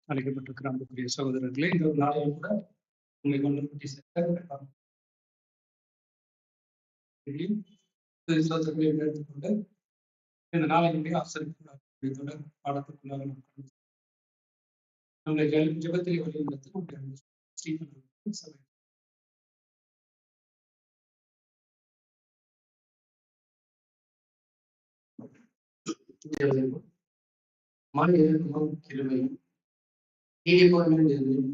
அழைக்கப்பட்டிருக்கிற அன்புக்குரிய சகோதரர்களே, இந்த ஒரு நாளில் கூட உங்களை கொண்டு சேர்க்க விசுவாசங்களை எடுத்துக்கொண்டு இந்த நாளினுடைய ஆசிரியர் தொடர் பாடத்திற்குள்ளாக நம்முடைய ஜெபத்திலே வழிநடத்தி நம்முடைய ஸ்ரீபன் சபை மனிதனும் கிருமையும் நீதிபொருளும் எதுவும்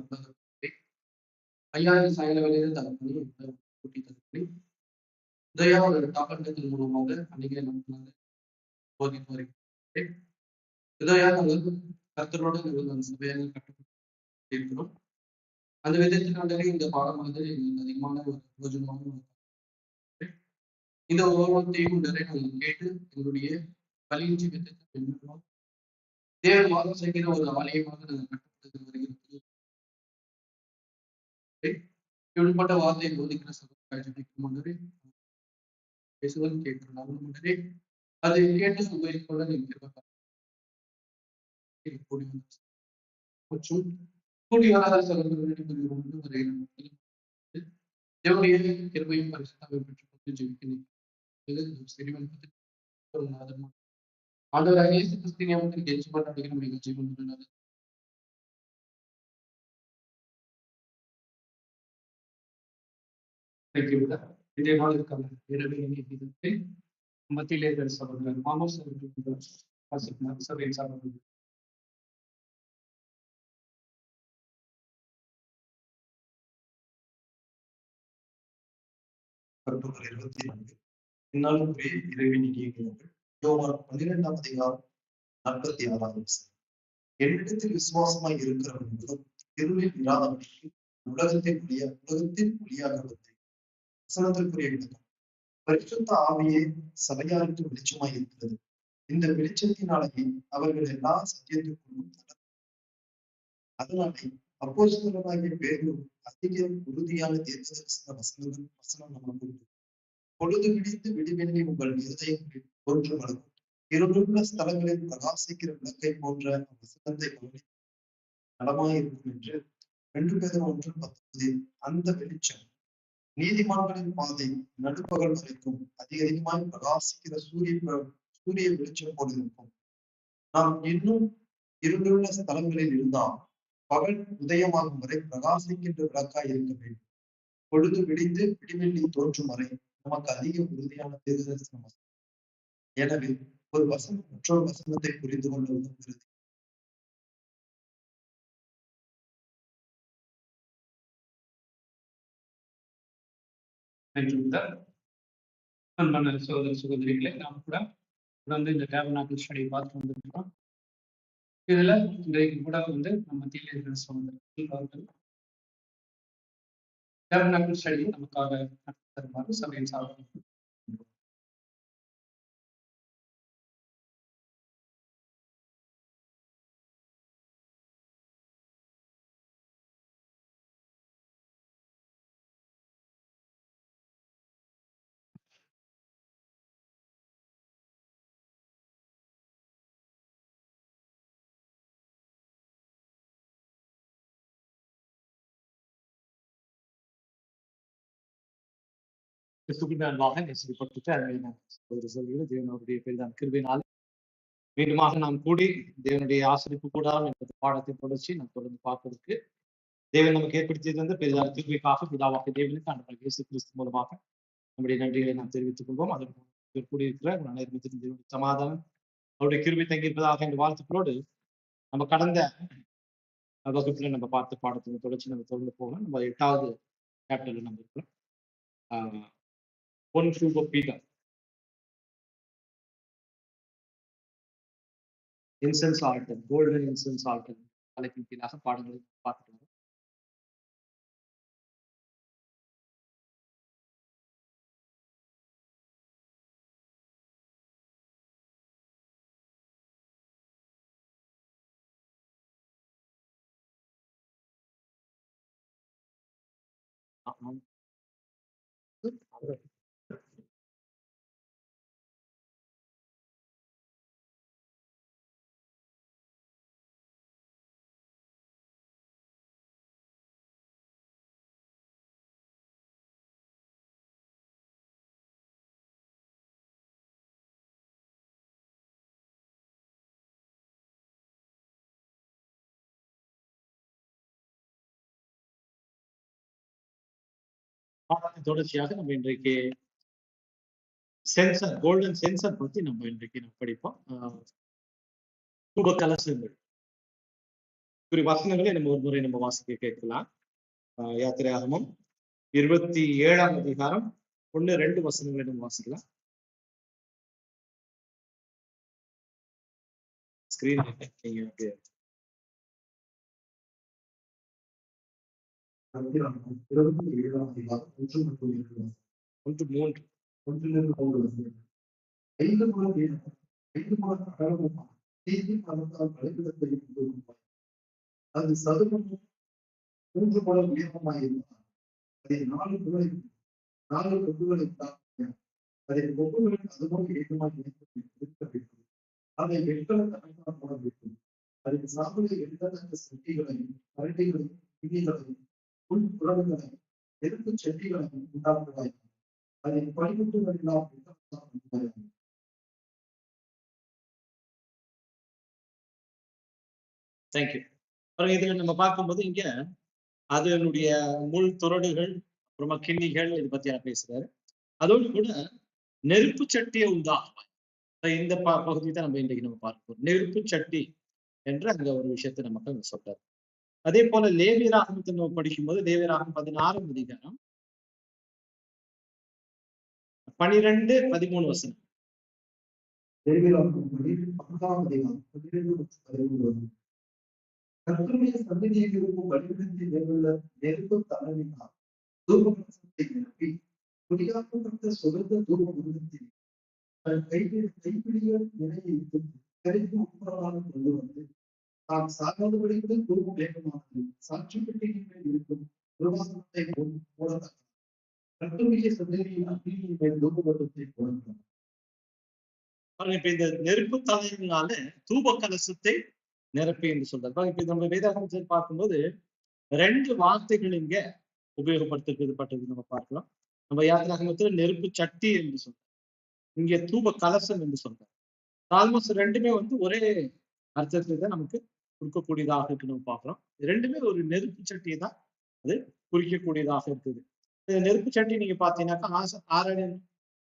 ஐயாயிரம் சாயல வழியில் தகப்பனி கூட்டி தகப்பனி உதயா ஒரு தாக்கத்தின் மூலமாக அன்னைக்கு நடத்தினது போதித்து வருகிறேன். உதயா நாங்கள் கர்த்தரோடு நாங்கள் அந்த சபையாக கட்டுப்பட்டு இருக்கிறோம். அந்த விதத்தினாலே இந்த பாடமானது எங்களுக்கு அதிகமான ஒரு பிரயோஜனமாக இந்த ஒவ்வொருத்தையும் நிறைய நாங்கள் கேட்டு எங்களுடைய பலியின் ஜீவியத்தை பின்பற்றோம். தேவன் வாதம் செய்கிற ஒரு ஆலயமாக நாங்கள் கட்டுப்பட்டு வருகிறது. இப்படிப்பட்ட வார்த்தையை போதிக்கிற சபைக்கும் முன்னரே பேசுவதும் கேட்கிறோம் முன்னரே அதை கேட்டு உபயோகிக்கொள்ள நீங்கள் மற்றும் கூடி வராத சகோதரர்களிடம் வருகிறோம். தேவனுடைய கிருபையும் பரிசுத்தாவையும் பெற்றுக் கொண்டு ஜெபிக்கிறேன். ஆண்டவராக இயேசு கிறிஸ்து நாமத்தில் கெஞ்சிப்பட்டு அடைகிற நிகழ்ச்சி கொண்டுள்ளது. இதே நாளுக்கான இரவு நீதித்தை மத்தியிலே சகோதரர் மாமோஸ் சபை சார்ந்தது. அக்டோபர் 24 இந்நாளும் இறைவன் இடியுங்கள். யோவான் 12ஆம் அதிகாரம் 46ஆம் வசனம். என்னிடத்தில் விசுவாசமாய் இருக்கிறவர்களும் இருளில் இராதவர்களுக்கு உலகத்தின் ஒளியாக வந்தேன். வசனத்திற்குரிய விளக்கம். பரிசுத்த ஆவியே சபையாருக்கு வெளிச்சமாய் இருக்கிறது. இந்த வெளிச்சத்தினாலேயே அவர்கள் எல்லா சத்தியத்திற்குள்ளும் அதனாலே அப்போஸ்தலராகிய பேதுரு அதிக உறுதியான தீர்க்கதரிசன வசனம் நமக்கு உண்டு. பொழுது விடிந்து விடிவெள்ளி உங்கள் இருதயங்களில் தோன்றும் அளவும் இருளுள்ள ஸ்தலங்களில் பிரகாசிக்கிற விளக்கை போன்ற வசனத்தை கவனித்து நலமாயிருக்கும் என்று 2 பேதுரு 1:19 அந்த வெளிச்சம் நீதிமான்களின் பாதை நடுப்பகல் வரைக்கும் அதிகமாய் பிரகாசிக்கிற சூரிய வெளிச்சம் போல இருக்கும். நாம் இன்னும் இருளுள்ள ஸ்தலங்களில் இருந்தால் பகல் உதயமாகும் வரை பிரகாசிக்கின்ற விளக்காய் இருக்க வேண்டும். பொழுது விடிந்து விடிவெள்ளி தோன்றும் வரை நமக்கு அதிக உறுதியான தீர்க்கதரிசன வசனம். எனவே ஒரு வசனம் மற்றொரு வசனத்தை புரிந்து கொள்ள உதவுகிறது. அன்பான சகோதர சகோதரிகளை நாம் கூட தொடர்ந்து இந்த டேபர்னாக்கிள் ஸ்டடி பார்த்து வந்துருக்கிறோம். இதுல இன்றைக்கு கூட நம்ம மத்தியில் இருக்கிற சகோதரர்கள் அவர்கள் டேபர்னாக்கிள் ஸ்டடி நமக்காக தருமாறு சபையின் சார்பாக தேவனுடைய பெரிதான கிருபையினால் மீண்டுமாக நாம் கூடி தேவனுடைய ஆசிரிப்பு கூடாது என்பது பாடத்தை தொடர்ச்சி நாம் தொடர்ந்து பார்ப்பதற்கு தேவன் நமக்கு ஏற்படுத்தியிருந்த பெரிதான கிருபைக்காக பிதாவாக தேவனுக்கு ஆண்டவராகிய இயேசு கிறிஸ்து மூலமாக நம்முடைய நன்றிகளை நாம் தெரிவித்துக் கொள்வோம். அதற்கு கூடியிருக்கிற அனைவருக்கும் தேவனுடைய சமாதானம் அவருடைய கிருபை தங்கியிருப்பதாக என்ற வாழ்த்துக்களோடு நம்ம கடந்த வகுப்புல நம்ம பார்த்த பாடத்தின் தொடர்ச்சி நம்ம தொடர்ந்து போகலாம். நம்ம 8வது சாப்டர்ல நம்ம இருக்கிறோம். One Fruit of Peter. Incense alter, golden incense alter தலைப்பின் கீழாக பாடங்களை பார்த்துட்டு வரோம். பாடத்தின் தொடர்ச்சியாக நம்ம இன்றைக்கு சென்சர், கோல்டன் சென்சர் பத்தி நம்ம இன்றைக்கு நம்ம படிப்போம். தூப கலசங்கள் வசனங்களை நம்ம ஒரு முறை நம்ம வாசிக்க கேட்கலாம். யாத்திரையாகமம் 27ஆம் அதிகாரம் 1-2 வசனங்களை நம்ம வாசிக்கலாம். ஸ்கிரீன் நீங்க 27ஆம் அதிகாரம் 1-3 5 முறை அது சதுரமும் 3 முறை உயரமாயிருந்தார். அதை 4 முறை 4 கொம்புகளை தாக்கினார். அதை கொம்புகளில் அதுபோல் ஏகமாக இருக்க வேண்டும். அதை வெட்டல கணக்காக போட வேண்டும். அதற்கு சாம்பலை வெட்டத்தக்க செட்டிகளையும் கரண்டிகளையும் கிணிகளையும் உள் புறங்களையும் நெருப்பு செட்டிகளையும் உண்டாக்குவாய். அதை பனிமுட்டுகள் எல்லாம் வெட்டலாம். தேங்க்யூ. இதுல நம்ம பார்க்கும்போது இங்க அதனுடைய முள் துறடுகள், அப்புறமா கிண்ணிகள் இதை பத்தி பேசுறாரு. அதோடு கூட நெருப்பு சட்டியை உண்டாக்குவாய். இந்த பகுதி தான் நம்ம இன்றைக்கு நம்ம பார்க்கிறோம். நெருப்பு சட்டி என்ற அந்த ஒரு விஷயத்தை நமக்கு அங்க சொல்றாரு. அதே போல லேவியராகமத்தை நம்ம படிக்கும்போது லேவியராகமம் 16ஆம் அதிகாரம் 12-13 வசனம். கர்த்தருடைய சந்நிதியில் இருக்கும் வழிபடுத்தி நெருப்பு தலைவினார் தூபத்தை நிரப்பி குடியாக்கப்பட்ட சுகந்த தூப உருவத்தில் கைப்பிடிகள் நிலையை கரைக்கு உட்புறமாக கொண்டு வந்து தான் சாகாதபடிக்கு தூபம் வேகமானது சாட்சி பெட்டியின் மேல் இருக்கும் பிரவாசனத்தை போடத்தக்க கர்த்தருடைய சந்நிதியில் அக்னியின் மேல் தூபத்தை போடலாம். இப்ப இந்த நெருப்பு தலையினால தூப கலசத்தை நிரப்பி என்று சொல்றாரு. இப்ப நம்ம வேதாகமத்தில் பார்க்கும்போது 2 வார்த்தைகள் இங்க உபயோகப்படுத்தப்பட்டது நம்ம பார்க்கலாம். நம்ம யாத்திராகமத்துல நெருப்பு சட்டி என்று சொல்றோம், இங்க தூப கலசம் என்று சொல்றாரு. ஆல்மோஸ்ட் 2மே ஒரே அர்த்தத்தை தான் நமக்கு கொடுக்கக்கூடியதாக இருக்கு. நம்ம பார்க்கிறோம் 2மே ஒரு நெருப்பு சட்டியை தான் அது குறிக்கக்கூடியதாக இருக்குது. நெருப்பு சட்டி நீங்க பாத்தீங்கன்னாக்கா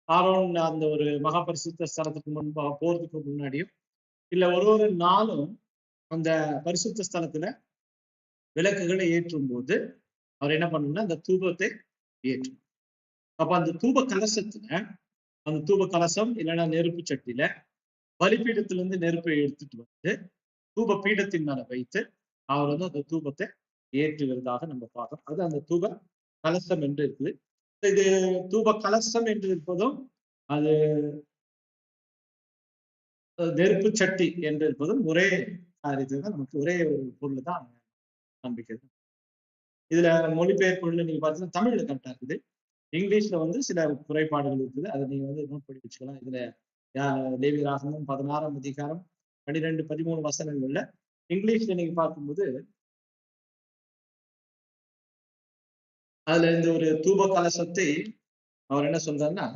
ஆரோன் அந்த ஒரு மகாபரிசுத்த ஸ்தலத்துக்கு முன்பாக போறதுக்கு முன்னாடியும் இல்ல ஒரு நாளும் அந்த பரிசுத்த ஸ்தலத்துல விளக்குகளை ஏற்றும் போது அவர் என்ன பண்ணணும்னா அந்த தூபத்தை ஏற்றும். அப்ப அந்த தூப கலசத்துல அந்த தூப கலசம் இல்லைன்னா நெருப்பு சட்டியில பலிபீடத்துல இருந்து நெருப்பை எடுத்துட்டு வந்து தூப பீடத்தின் மேல வைத்து அவர் அந்த தூபத்தை ஏற்றுகிறதாக நம்ம பார்க்கிறோம். அது அந்த தூப கலசம் என்று இருக்குது. இது தூப கலசம் என்று இருப்பதும் அது நெருப்பு சட்டி என்று இருப்பதும் ஒரே காரியத்தை தான் நமக்கு ஒரே ஒரு பொருள் தான் நம்பிக்கை. இதுல மொழிபெயர்ப்புகள் நீங்க பார்த்தீங்கன்னா தமிழ்ல கரெக்டா இருக்குது. இங்கிலீஷ்ல சில குறைபாடுகள் இருக்குது. அதை நீங்க நோட் பண்ணி வச்சுக்கலாம். இதுல லேவியராகமம் 16ஆம் அதிகாரம் 12-13 வசனங்கள்ல இங்கிலீஷ்ல நீங்க பார்க்கும்போது அதுல இந்த ஒரு தூப கலசத்தை அவர் என்ன சொல்றாருன்னா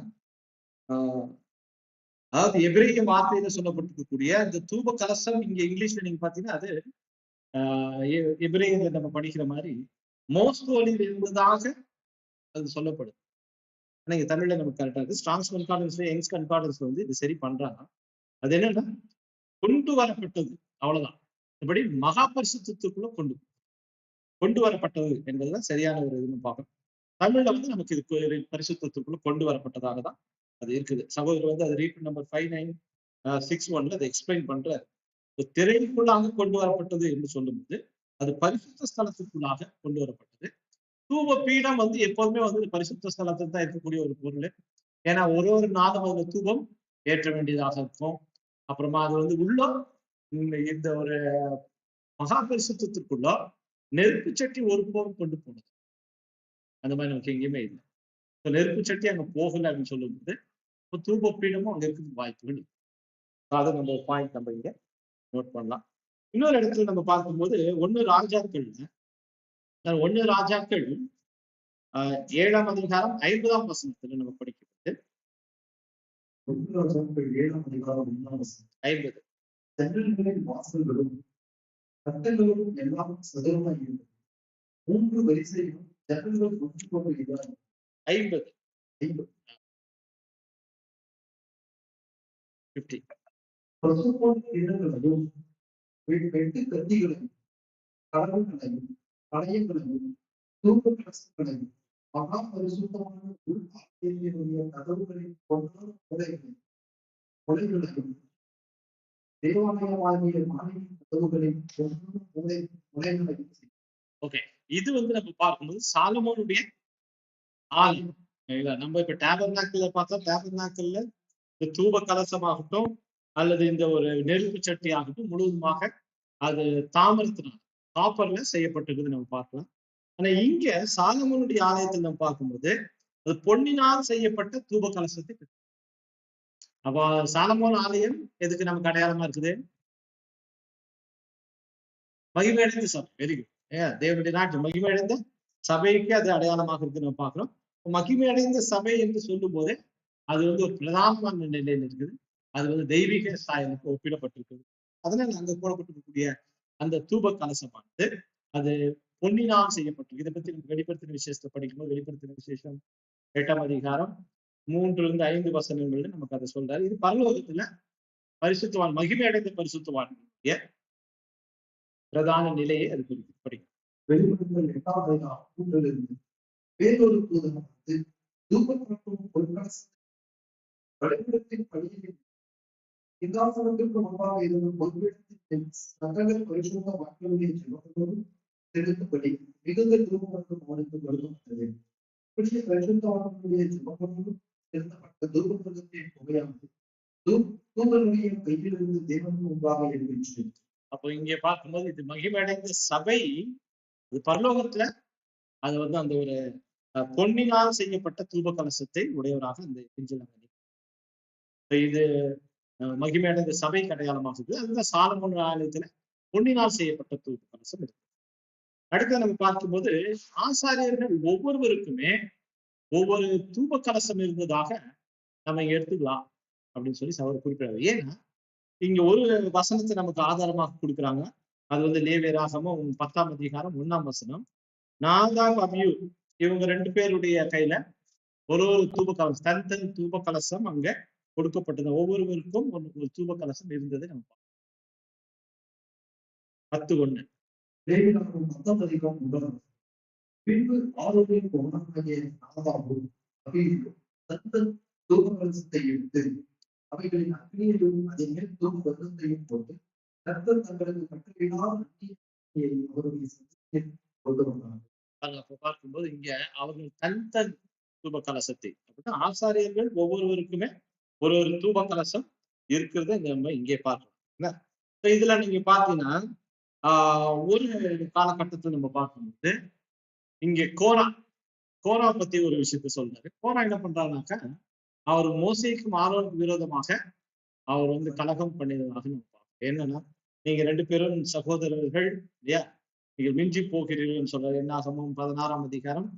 அதாவது எபிரேய வார்த்தையில சொல்லப்பட்டிருக்கக்கூடிய இந்த தூப கலசம் இங்க இங்கிலீஷ்ல நீங்க பாத்தீங்கன்னா அது எபிரேயர்ல நம்ம படிக்கிற மாதிரி மோஸ்ட் ஹோலியில் இருந்ததாக அது சொல்லப்படுது. ஆனா இங்க தமிழ்ல நமக்கு கரெக்டா இருக்கு. ஸ்ட்ராங்ஸ் கன்கார்டன்ஸ்ல யங்ஸ் கன்கார்டன்ஸ்ல இது சரி பண்றாங்க. அது என்னன்னா கொண்டு வரப்பட்டது, அவ்வளவுதான். இப்படி மகா பரிசுத்தத்துக்குள்ள கொண்டு வரப்பட்டது என்பதுதான் சரியான ஒரு இதுன்னு பார்க்கணும். தமிழ்ல நமக்கு இது பரிசுத்தத்துக்குள்ள கொண்டு வரப்பட்டதாக தான் அது இருக்குது. சகோதரர் அது ரீட் நம்பர் 5961 அதை எக்ஸ்பிளைன் பண்றாரு. திரைக்குள்ளாக கொண்டு வரப்பட்டது என்று சொல்லும்போது அது பரிசுத்த ஸ்தலத்துக்குள்ளாக கொண்டு வரப்பட்டது. தூப பீடம் எப்போதுமே பரிசுத்த ஸ்தலத்தில் தான் இருக்கக்கூடிய ஒரு பொருள். ஏன்னா ஒரு நாளும் அதுல தூபம் ஏற்ற வேண்டியதாக இருக்கும். அப்புறமா அது உள்ள இந்த ஒரு மகா பரிசுத்தத்துக்குள்ள நெருப்பு சட்டி ஒரு போரும் கொண்டு போனது அந்த மாதிரி நமக்கு எங்கேயுமே இல்லை. நெருப்பு சட்டி அங்க போகல அப்படின்னு சொல்லும்போது தூப பீடமும் அங்க இருக்கிறது வாய்ப்புகள். அதை நம்ம பாயிண்ட் நம்ம இங்க நோட் பண்ணலாம். இன்னொரு இடத்துல நம்ம பார்க்கும்போது 1 ராஜாக்கள் 7ஆம் அதிகாரம் 50ஆம் வசனத்துல நம்ம படிக்கிறது. 1 ராஜாக்கள் 7ஆம் அதிகாரம் 1ஆம் வசனம் 50. ஜன்னல்களின் வாசல்களும் கட்டங்களும் எல்லாம் சதுரமாய் இருந்தது. 3 வரிசையும் ஜன்னல்கள் ஒன்று போல இல்லாது 50 50 50 பசும்பொன் கிண்ணங்களையும் வெட்டு கத்திகளையும் கடவுள்களையும் கடையங்களையும் தூக்க கலசங்களையும் மகா பரிசுத்தமான உள் ஆலயத்தினுடைய கதவுகளின் பொன்னான முளைகளையும் தேவாலயமாகிய மாளிகை கதவுகளின் பொன்னான முளைகளையும் ஓகே. இது நம்ம பார்க்கும்போது சாலமோனுடைய ஆலயம். நம்ம இப்ப டேபர்நாக்கிள் பார்த்தா டேபர்நாக்கிள்ல இந்த தூப கலசமாகட்டும் அல்லது இந்த ஒரு நெருப்பு சட்டி ஆகட்டும் முழுவதுமாக அது தாமிரத்தினால் காப்பர்ல செய்யப்பட்டிருக்குது நம்ம பார்க்கலாம். ஆனா இங்க சாலமோனுடைய ஆலயத்தில் நம்ம பார்க்கும்போது அது பொன்னினால் செய்யப்பட்ட தூப கலசத்தை. அப்போ சாலமோன் ஆலயம் எதுக்கு நமக்கு அடையாளமா இருக்குது? மகிமையடைந்த சபை. Very good. தேவனுடைய நாட்டு மகிமையடைந்த சபைக்கு அது அடையாளமாக இருக்கு நம்ம பார்க்கிறோம். மகிமையடைந்த சபை என்று சொல்லும் போது அது ஒரு பிரதானமான நிலையில இருக்குது. அது தெய்வீக சாயலுக்கு ஒப்பிடப்பட்டிருக்குது. அதனால அங்க போடப்பட்டிருக்கக்கூடிய அந்த தூப கலசமானது அது பொன்னினால் செய்யப்பட்டிருக்கு. இதை பத்தி நம்ம வெளிப்படுத்தின விசேஷத்தை படிக்கும்போது வெளிப்படுத்தின விசேஷம் 8ஆம் அதிகாரம் 3-5 வசனங்கள்ல நமக்கு அதை சொல்றாரு. இது பரலோகத்துல பரிசுத்தவான் மகிமையடைந்த பரிசுத்தவான்களுடைய பிரதான நிலையை அது குறித்து படிக்கும். வெளிப்படுத்தல் 8ஆம் அதிகாரம் 3-இருந்து வேறொரு தூதன் வந்து தூபகலசம் பொற்கலசத்தை பலிபீடத்தின் படியில் சிங்காசனத்திற்கு முன்பாக இருந்த பொறுப்பிடத்தின் சகல பரிசுத்த மக்களுடைய ஜெபங்களோடு செலுத்தப்படி மிகுந்த தூபகலசம் அவனுக்கு கொடுக்கப்பட்டது. பரிசுத்தவான்களுடைய ஜெபங்களோடு செலுத்தப்பட்ட தூபகலசத்தின் புகையானது தூதனுடைய கையிலிருந்து தேவனுக்கு முன்பாக எழுதிச்சு. அப்போ இங்கே பார்க்கும்போது இது மகிமையடைந்த சபை அது பரலோகத்துல அது அந்த ஒரு பொன்னினால் செய்யப்பட்ட தூப கலசத்தை உடையவராக அந்த இது மகிமையடைந்த சபை அடையாளமாகுது. அதுதான் சாலமோன் ஆலயத்துல பொன்னினால் செய்யப்பட்ட தூப கலசம் இருக்கு. அடுத்து நம்ம பார்க்கும்போது ஆசாரியர்கள் ஒவ்வொருவருக்குமே ஒவ்வொரு தூப கலசம் இருந்ததாக நம்ம இங்க எடுத்துக்கலாம் அப்படின்னு சொல்லி அவர் குறிப்பிடாரு. ஏன்னா இங்க ஒரு வசனத்தை நமக்கு ஆதாரமாக கொடுக்குறாங்க. அது லேவியராகமம் 10ஆம் அதிகாரம் 1ஆம் வசனம். நாதாப் அபியூ இவங்க 2 பேருடைய கையில ஒரு தூப கலசம் தன் தூப கலசம் அங்க கொடுக்கப்பட்டது. ஒவ்வொருவருக்கும் ஒரு தூப கலசம் இருந்தது. நம்ம 10:1 லேவியராகமம் 10ஆம் அதிகாரம் 1. பின்பு ஆரோனின் குமாரனாகிய நாதாபும் அபியூவும் தன் தூப கலசத்தை எடுத்து அவைகளின் அக்னியையும் அதன் மேல் தூப வர்க்கத்தையும் போட்டு கர்த்தர் தங்களுக்கு கட்டளையிடாத அக்னியை அவருடைய சத்தத்தில் கொண்டு வந்தார்கள். பார்க்கும்போது இங்க அவர்கள் தன் தூப கலசத்தை அப்படின்னா ஆசாரியர்கள் ஒவ்வொருவருக்குமே ஒரு தூப கலசம் இருக்கிறத நம்ம இங்கே பார்க்கலாம். இதுல நீங்க பாத்தீங்கன்னா ஒரு காலகட்டத்தில் நம்ம பார்க்கும்போது இங்க கோரா பத்தி ஒரு விஷயத்த சொல்றாரு. கோரா என்ன பண்றாருனாக்கா அவர் மோசேக்கும் ஆரோனுக்கும் விரோதமாக அவர் கலகம் பண்ணியதாக நம்ம பார்க்கணும். என்னன்னா நீங்க 2 பேரும் சகோதரர்கள் இல்லையா, நீங்க மிஞ்சி போகிறீர்கள் சொல்றாரு. என்னாகமம் 16ஆம் அதிகாரம்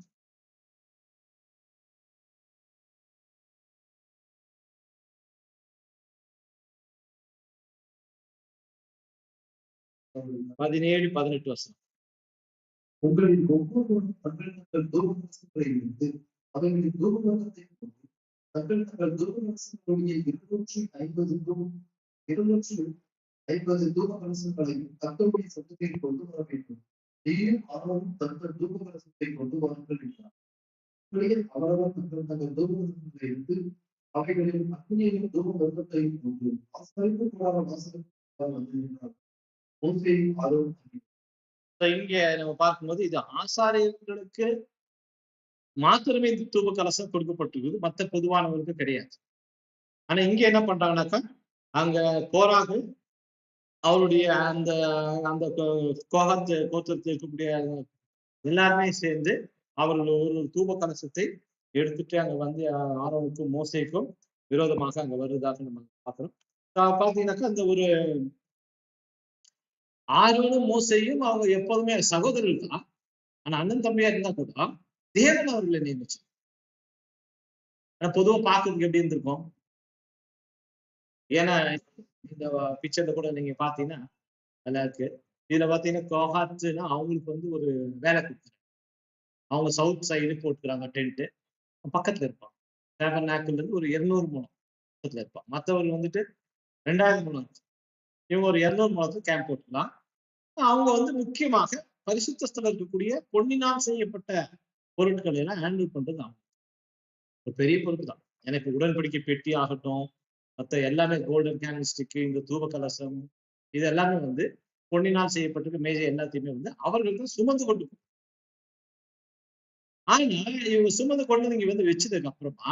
17-18 வசனம். உங்களில் ஒவ்வொருவரும் தங்கள் தூபகலசங்களை எடுத்து அவைகளின் தூபவர்க்கத்தை கொண்டு தங்கள் தூபகலசங்களுடைய 250 தூபகலசங்களையும் கர்த்தருடைய சத்தத்தில் கொண்டு வர வேண்டும். நீயும் ஆரோனும் தங்கள் தூபகலசத்தை கொண்டு வாருங்கள் என்றார். அவரவர் தங்கள் தூபகலசங்களை எடுத்து அவைகளின் அக்னியையும் தூபவர்க்கத்தையும் கொண்டு ஆசரிப்பு கூடாத வாசலுக்கு வந்து நின்றார். மோசேயும் ஆரோனும் இங்க நம்ம பார்க்கும்போது இது ஆசாரியர்களுக்கு மாத்திரமே இந்த தூப கலசம் கொடுக்கப்பட்டிருக்குது, மற்ற பொதுவானவருக்கு கிடையாது. ஆனா இங்க என்ன பண்றாங்கன்னாக்கா அங்க கோராகு அவருடைய அந்த அந்த கோகத்து கோத்திரத்தில் இருக்கக்கூடிய எல்லாருமே சேர்ந்து அவர்கள் ஒரு தூப கலசத்தை எடுத்துட்டு அங்க ஆரோனுக்கும் மோசேக்கும் விரோதமாக அங்க வருவதாக நம்ம பார்க்கிறோம். பாத்தீங்கன்னாக்கா அந்த ஒரு ஆரோனும் மோசையும் அவங்க எப்போதுமே சகோதரர்கள் தான். ஆனா அண்ணன் தம்பியா இருந்தா கூட தேவன் அவர்களை நியமிச்சு. ஆனா பொதுவா பார்க்கறதுக்கு எப்படி இருந்திருக்கும்? ஏன்னா இந்த பிக்சர்ல கூட நீங்க பாத்தீங்கன்னா நல்லா இருக்கு. இதுல பாத்தீங்கன்னா கோகாத்துன்னா அவங்களுக்கு ஒரு வேலை கொடுக்குறாங்க. அவங்க சவுத் சைடு போட்டுக்கிறாங்க டென்ட். பக்கத்துல இருப்பான். டேபர்நாக்கிள் இருந்து ஒரு 200 முழம் பக்கத்துல இருப்பான். மற்றவர்கள் வந்துட்டு 2000 முழம், இவங்க ஒரு 200 முழத்துக்கு கேம்ப் போட்டுக்கலாம். அவங்க வந்து முக்கியமாக பரிசுத்த ஸ்தலம் இருக்கக்கூடிய பொன்னினால் செய்யப்பட்ட பொருட்களை எல்லாம் ஹேண்டில் பண்றது அவங்க ஒரு பெரிய பொறுப்பு தான். எனக்கு உடன்படிக்கை பெட்டி ஆகட்டும், மற்ற எல்லாமே கோல்டன் கேண்டில்ஸ்டிக், இந்த தூப கலசம், இது எல்லாமே வந்து பொன்னினால் செய்யப்பட்டிருக்க மேஜை எல்லாத்தையுமே வந்து அவர்கள் தான் சுமந்து கொண்டு போகணும். ஆனா இவங்க சுமந்து கொண்டு நீங்க வந்து வச்சதுக்கு அப்புறமா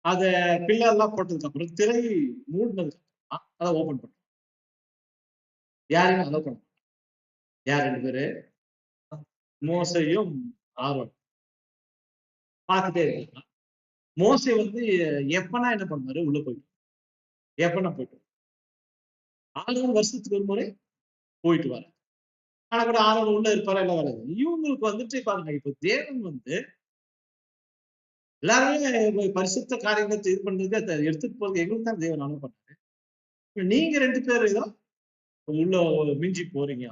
அதை பில்லர் எல்லாம் போட்டதுக்கு அப்புறம் திரை மூடினதுக்கு அப்புறமா அதை ஓபன் பண்ணும். யாரையும் அலோ பண்ண யார் 2 பேரு? மோசையும் ஆரோன் பார்த்துட்டே இருக்காங்க. மோசை வந்து எப்பனா என்ன பண்ணுவாரு, உள்ள போயிட்டு எப்பனா போயிட்டு ஆரோன் வருஷத்துக்கு ஒரு முறை போயிட்டு வர. ஆனா கூட ஆரோன் உள்ள இருப்பாரு, எல்லாம் வேலை. இவங்களுக்கு வந்துட்டு பாருங்க, இப்ப தேவன் வந்து எல்லாருமே பரிசுத்த காரியங்களை இது பண்றதுக்கு அதை எடுத்துட்டு போறது எங்களுக்கு தான் தேவன் அனுப்ப. நீங்க 2 பேர் ஏதோ உள்ள மிஞ்சி போறீங்க,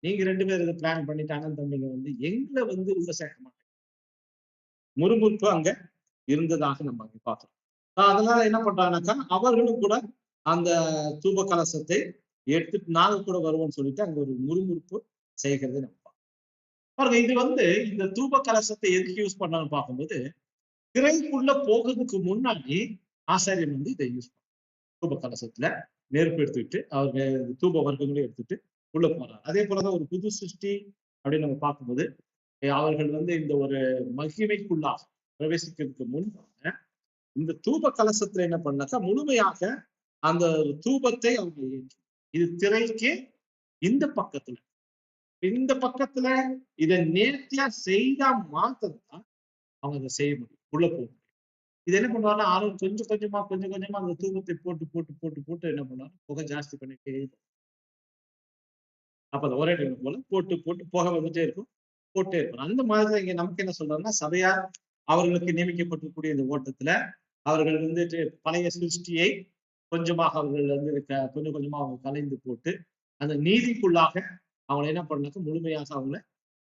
நீங்க 2 பேர் இதை பிளான் பண்ணிட்டு அண்ணன் தம்பிங்க வந்து எங்களை வந்து உள்ள சேர்க்க மாட்டாங்க. முறுமுறுப்பு அங்க இருந்ததாக நம்ம அங்க பார்த்தோம். அதனால என்ன பண்றாங்கன்னாக்கா அவர்களும் கூட அந்த தூப கலசத்தை எடுத்துட்டு நாங்க கூட வருவோம்னு சொல்லிட்டு அங்க ஒரு முறுமுறுப்பு செய்கிறது நம்ம பாருங்க. இது வந்து இந்த தூப கலசத்தை எதுக்கு யூஸ் பண்ணான்னு பார்க்கும்போது, திரைக்குள்ள போகிறதுக்கு முன்னாடி ஆசாரியன் வந்து இதை யூஸ் பண்ண தூப கலசத்துல நெருப்பு எடுத்துக்கிட்டு அவங்க தூப வர்க்கங்களையும் எடுத்துட்டு உள்ள போறாங்க. அதே போலதான் ஒரு புது சிருஷ்டி அப்படின்னு நம்ம பார்க்கும்போது அவர்கள் வந்து இந்த ஒரு மகிமைக்குள்ளாக பிரவேசிக்கிறதுக்கு முன்பாக இந்த தூப கலசத்துல என்ன பண்ணாக்கா முழுமையாக அந்த தூபத்தை அவங்க ஏற்றி, இது திரைக்கு இந்த பக்கத்துல இதை நேர்த்தியா செய்தா மாத்திரம் அவங்க அதை செய்ய முடியும், உள்ள போக முடியும். இது என்ன பண்ணுவாங்கன்னா ஆளும் கொஞ்சம் கொஞ்சமா அந்த தூபத்தை போட்டு போட்டு போட்டு போட்டு என்ன பண்ணுவாங்க, புகை ஜாஸ்தி பண்ணிட்டே இருக்கும். அப்ப அதை ஒரே டைம் போல போட்டு போட்டு புகை வந்துட்டே இருக்கும், போட்டே இருக்கும். அந்த மாதிரி இங்க நமக்கு என்ன சொல்றாங்கன்னா, சபையார் அவர்களுக்கு நியமிக்கப்பட்டிருக்கக்கூடிய இந்த ஓட்டத்துல அவர்கள் வந்துட்டு பழைய சிருஷ்டியை கொஞ்சமாக அவர்கள் வந்து கொஞ்சம் கொஞ்சமா அவங்க கலைந்து போட்டு அந்த நீதிக்குள்ளாக அவங்களை என்ன பண்ணாக்க முழுமையாக அவங்களை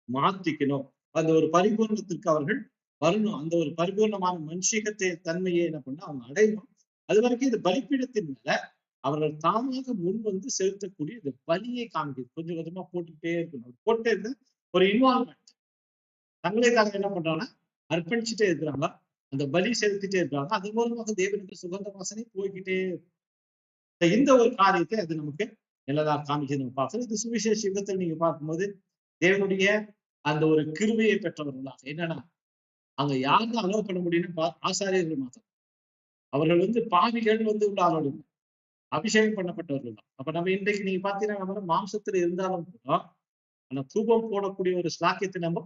மாற்றிக்கணும். அந்த ஒரு பரிபூர்ணத்திற்கு அவர்கள் வரணும். அந்த ஒரு பரிபூர்ணமான மனுஷிகத்தை தன்மையை என்ன பண்ண அவங்க அடையணும். அது வரைக்கும் இந்த பலிப்பீடத்தின் மேல அவர்கள் தாமாக முன் வந்து செலுத்தக்கூடிய இந்த பலியை காண்பிது கொஞ்சம் கொஞ்சமா போட்டுக்கிட்டே இருக்கணும். போட்டே இருந்து ஒரு இன்வால்மெண்ட் தங்களே தாங்க என்ன பண்றாங்கன்னா அர்ப்பணிச்சுட்டே இருக்கிறாங்க, அந்த பலி செலுத்திட்டே இருக்காங்க. அது மூலமாக தேவனுக்கு சுகந்த வாசனை போய்கிட்டே. இந்த ஒரு காரியத்தை அது நமக்கு நல்லதா காமிச்சு நம்ம பார்க்கணும். இது சுவிசேஷ யுகத்தில் நீங்க பார்க்கும்போது தேவனுடைய அந்த ஒரு கிருபையை பெற்றவர்களாக என்னன்னா அங்க யாருக்கும் அலோவ் பண்ண முடியும்னு ஆசாரியர்கள் மாத்திரம். அவர்கள் வந்து பாவிகள் வந்து உள்ள ஆளோடு அபிஷேகம் பண்ணப்பட்டவர்கள் தான். அப்ப நம்ம இன்றைக்கு நீங்க பாத்தீங்கன்னா நம்ம மாம்சத்துல இருந்தாலும் கூட ஆனா தூபம் போடக்கூடிய ஒரு ஸ்லாக்கியத்தை நம்ம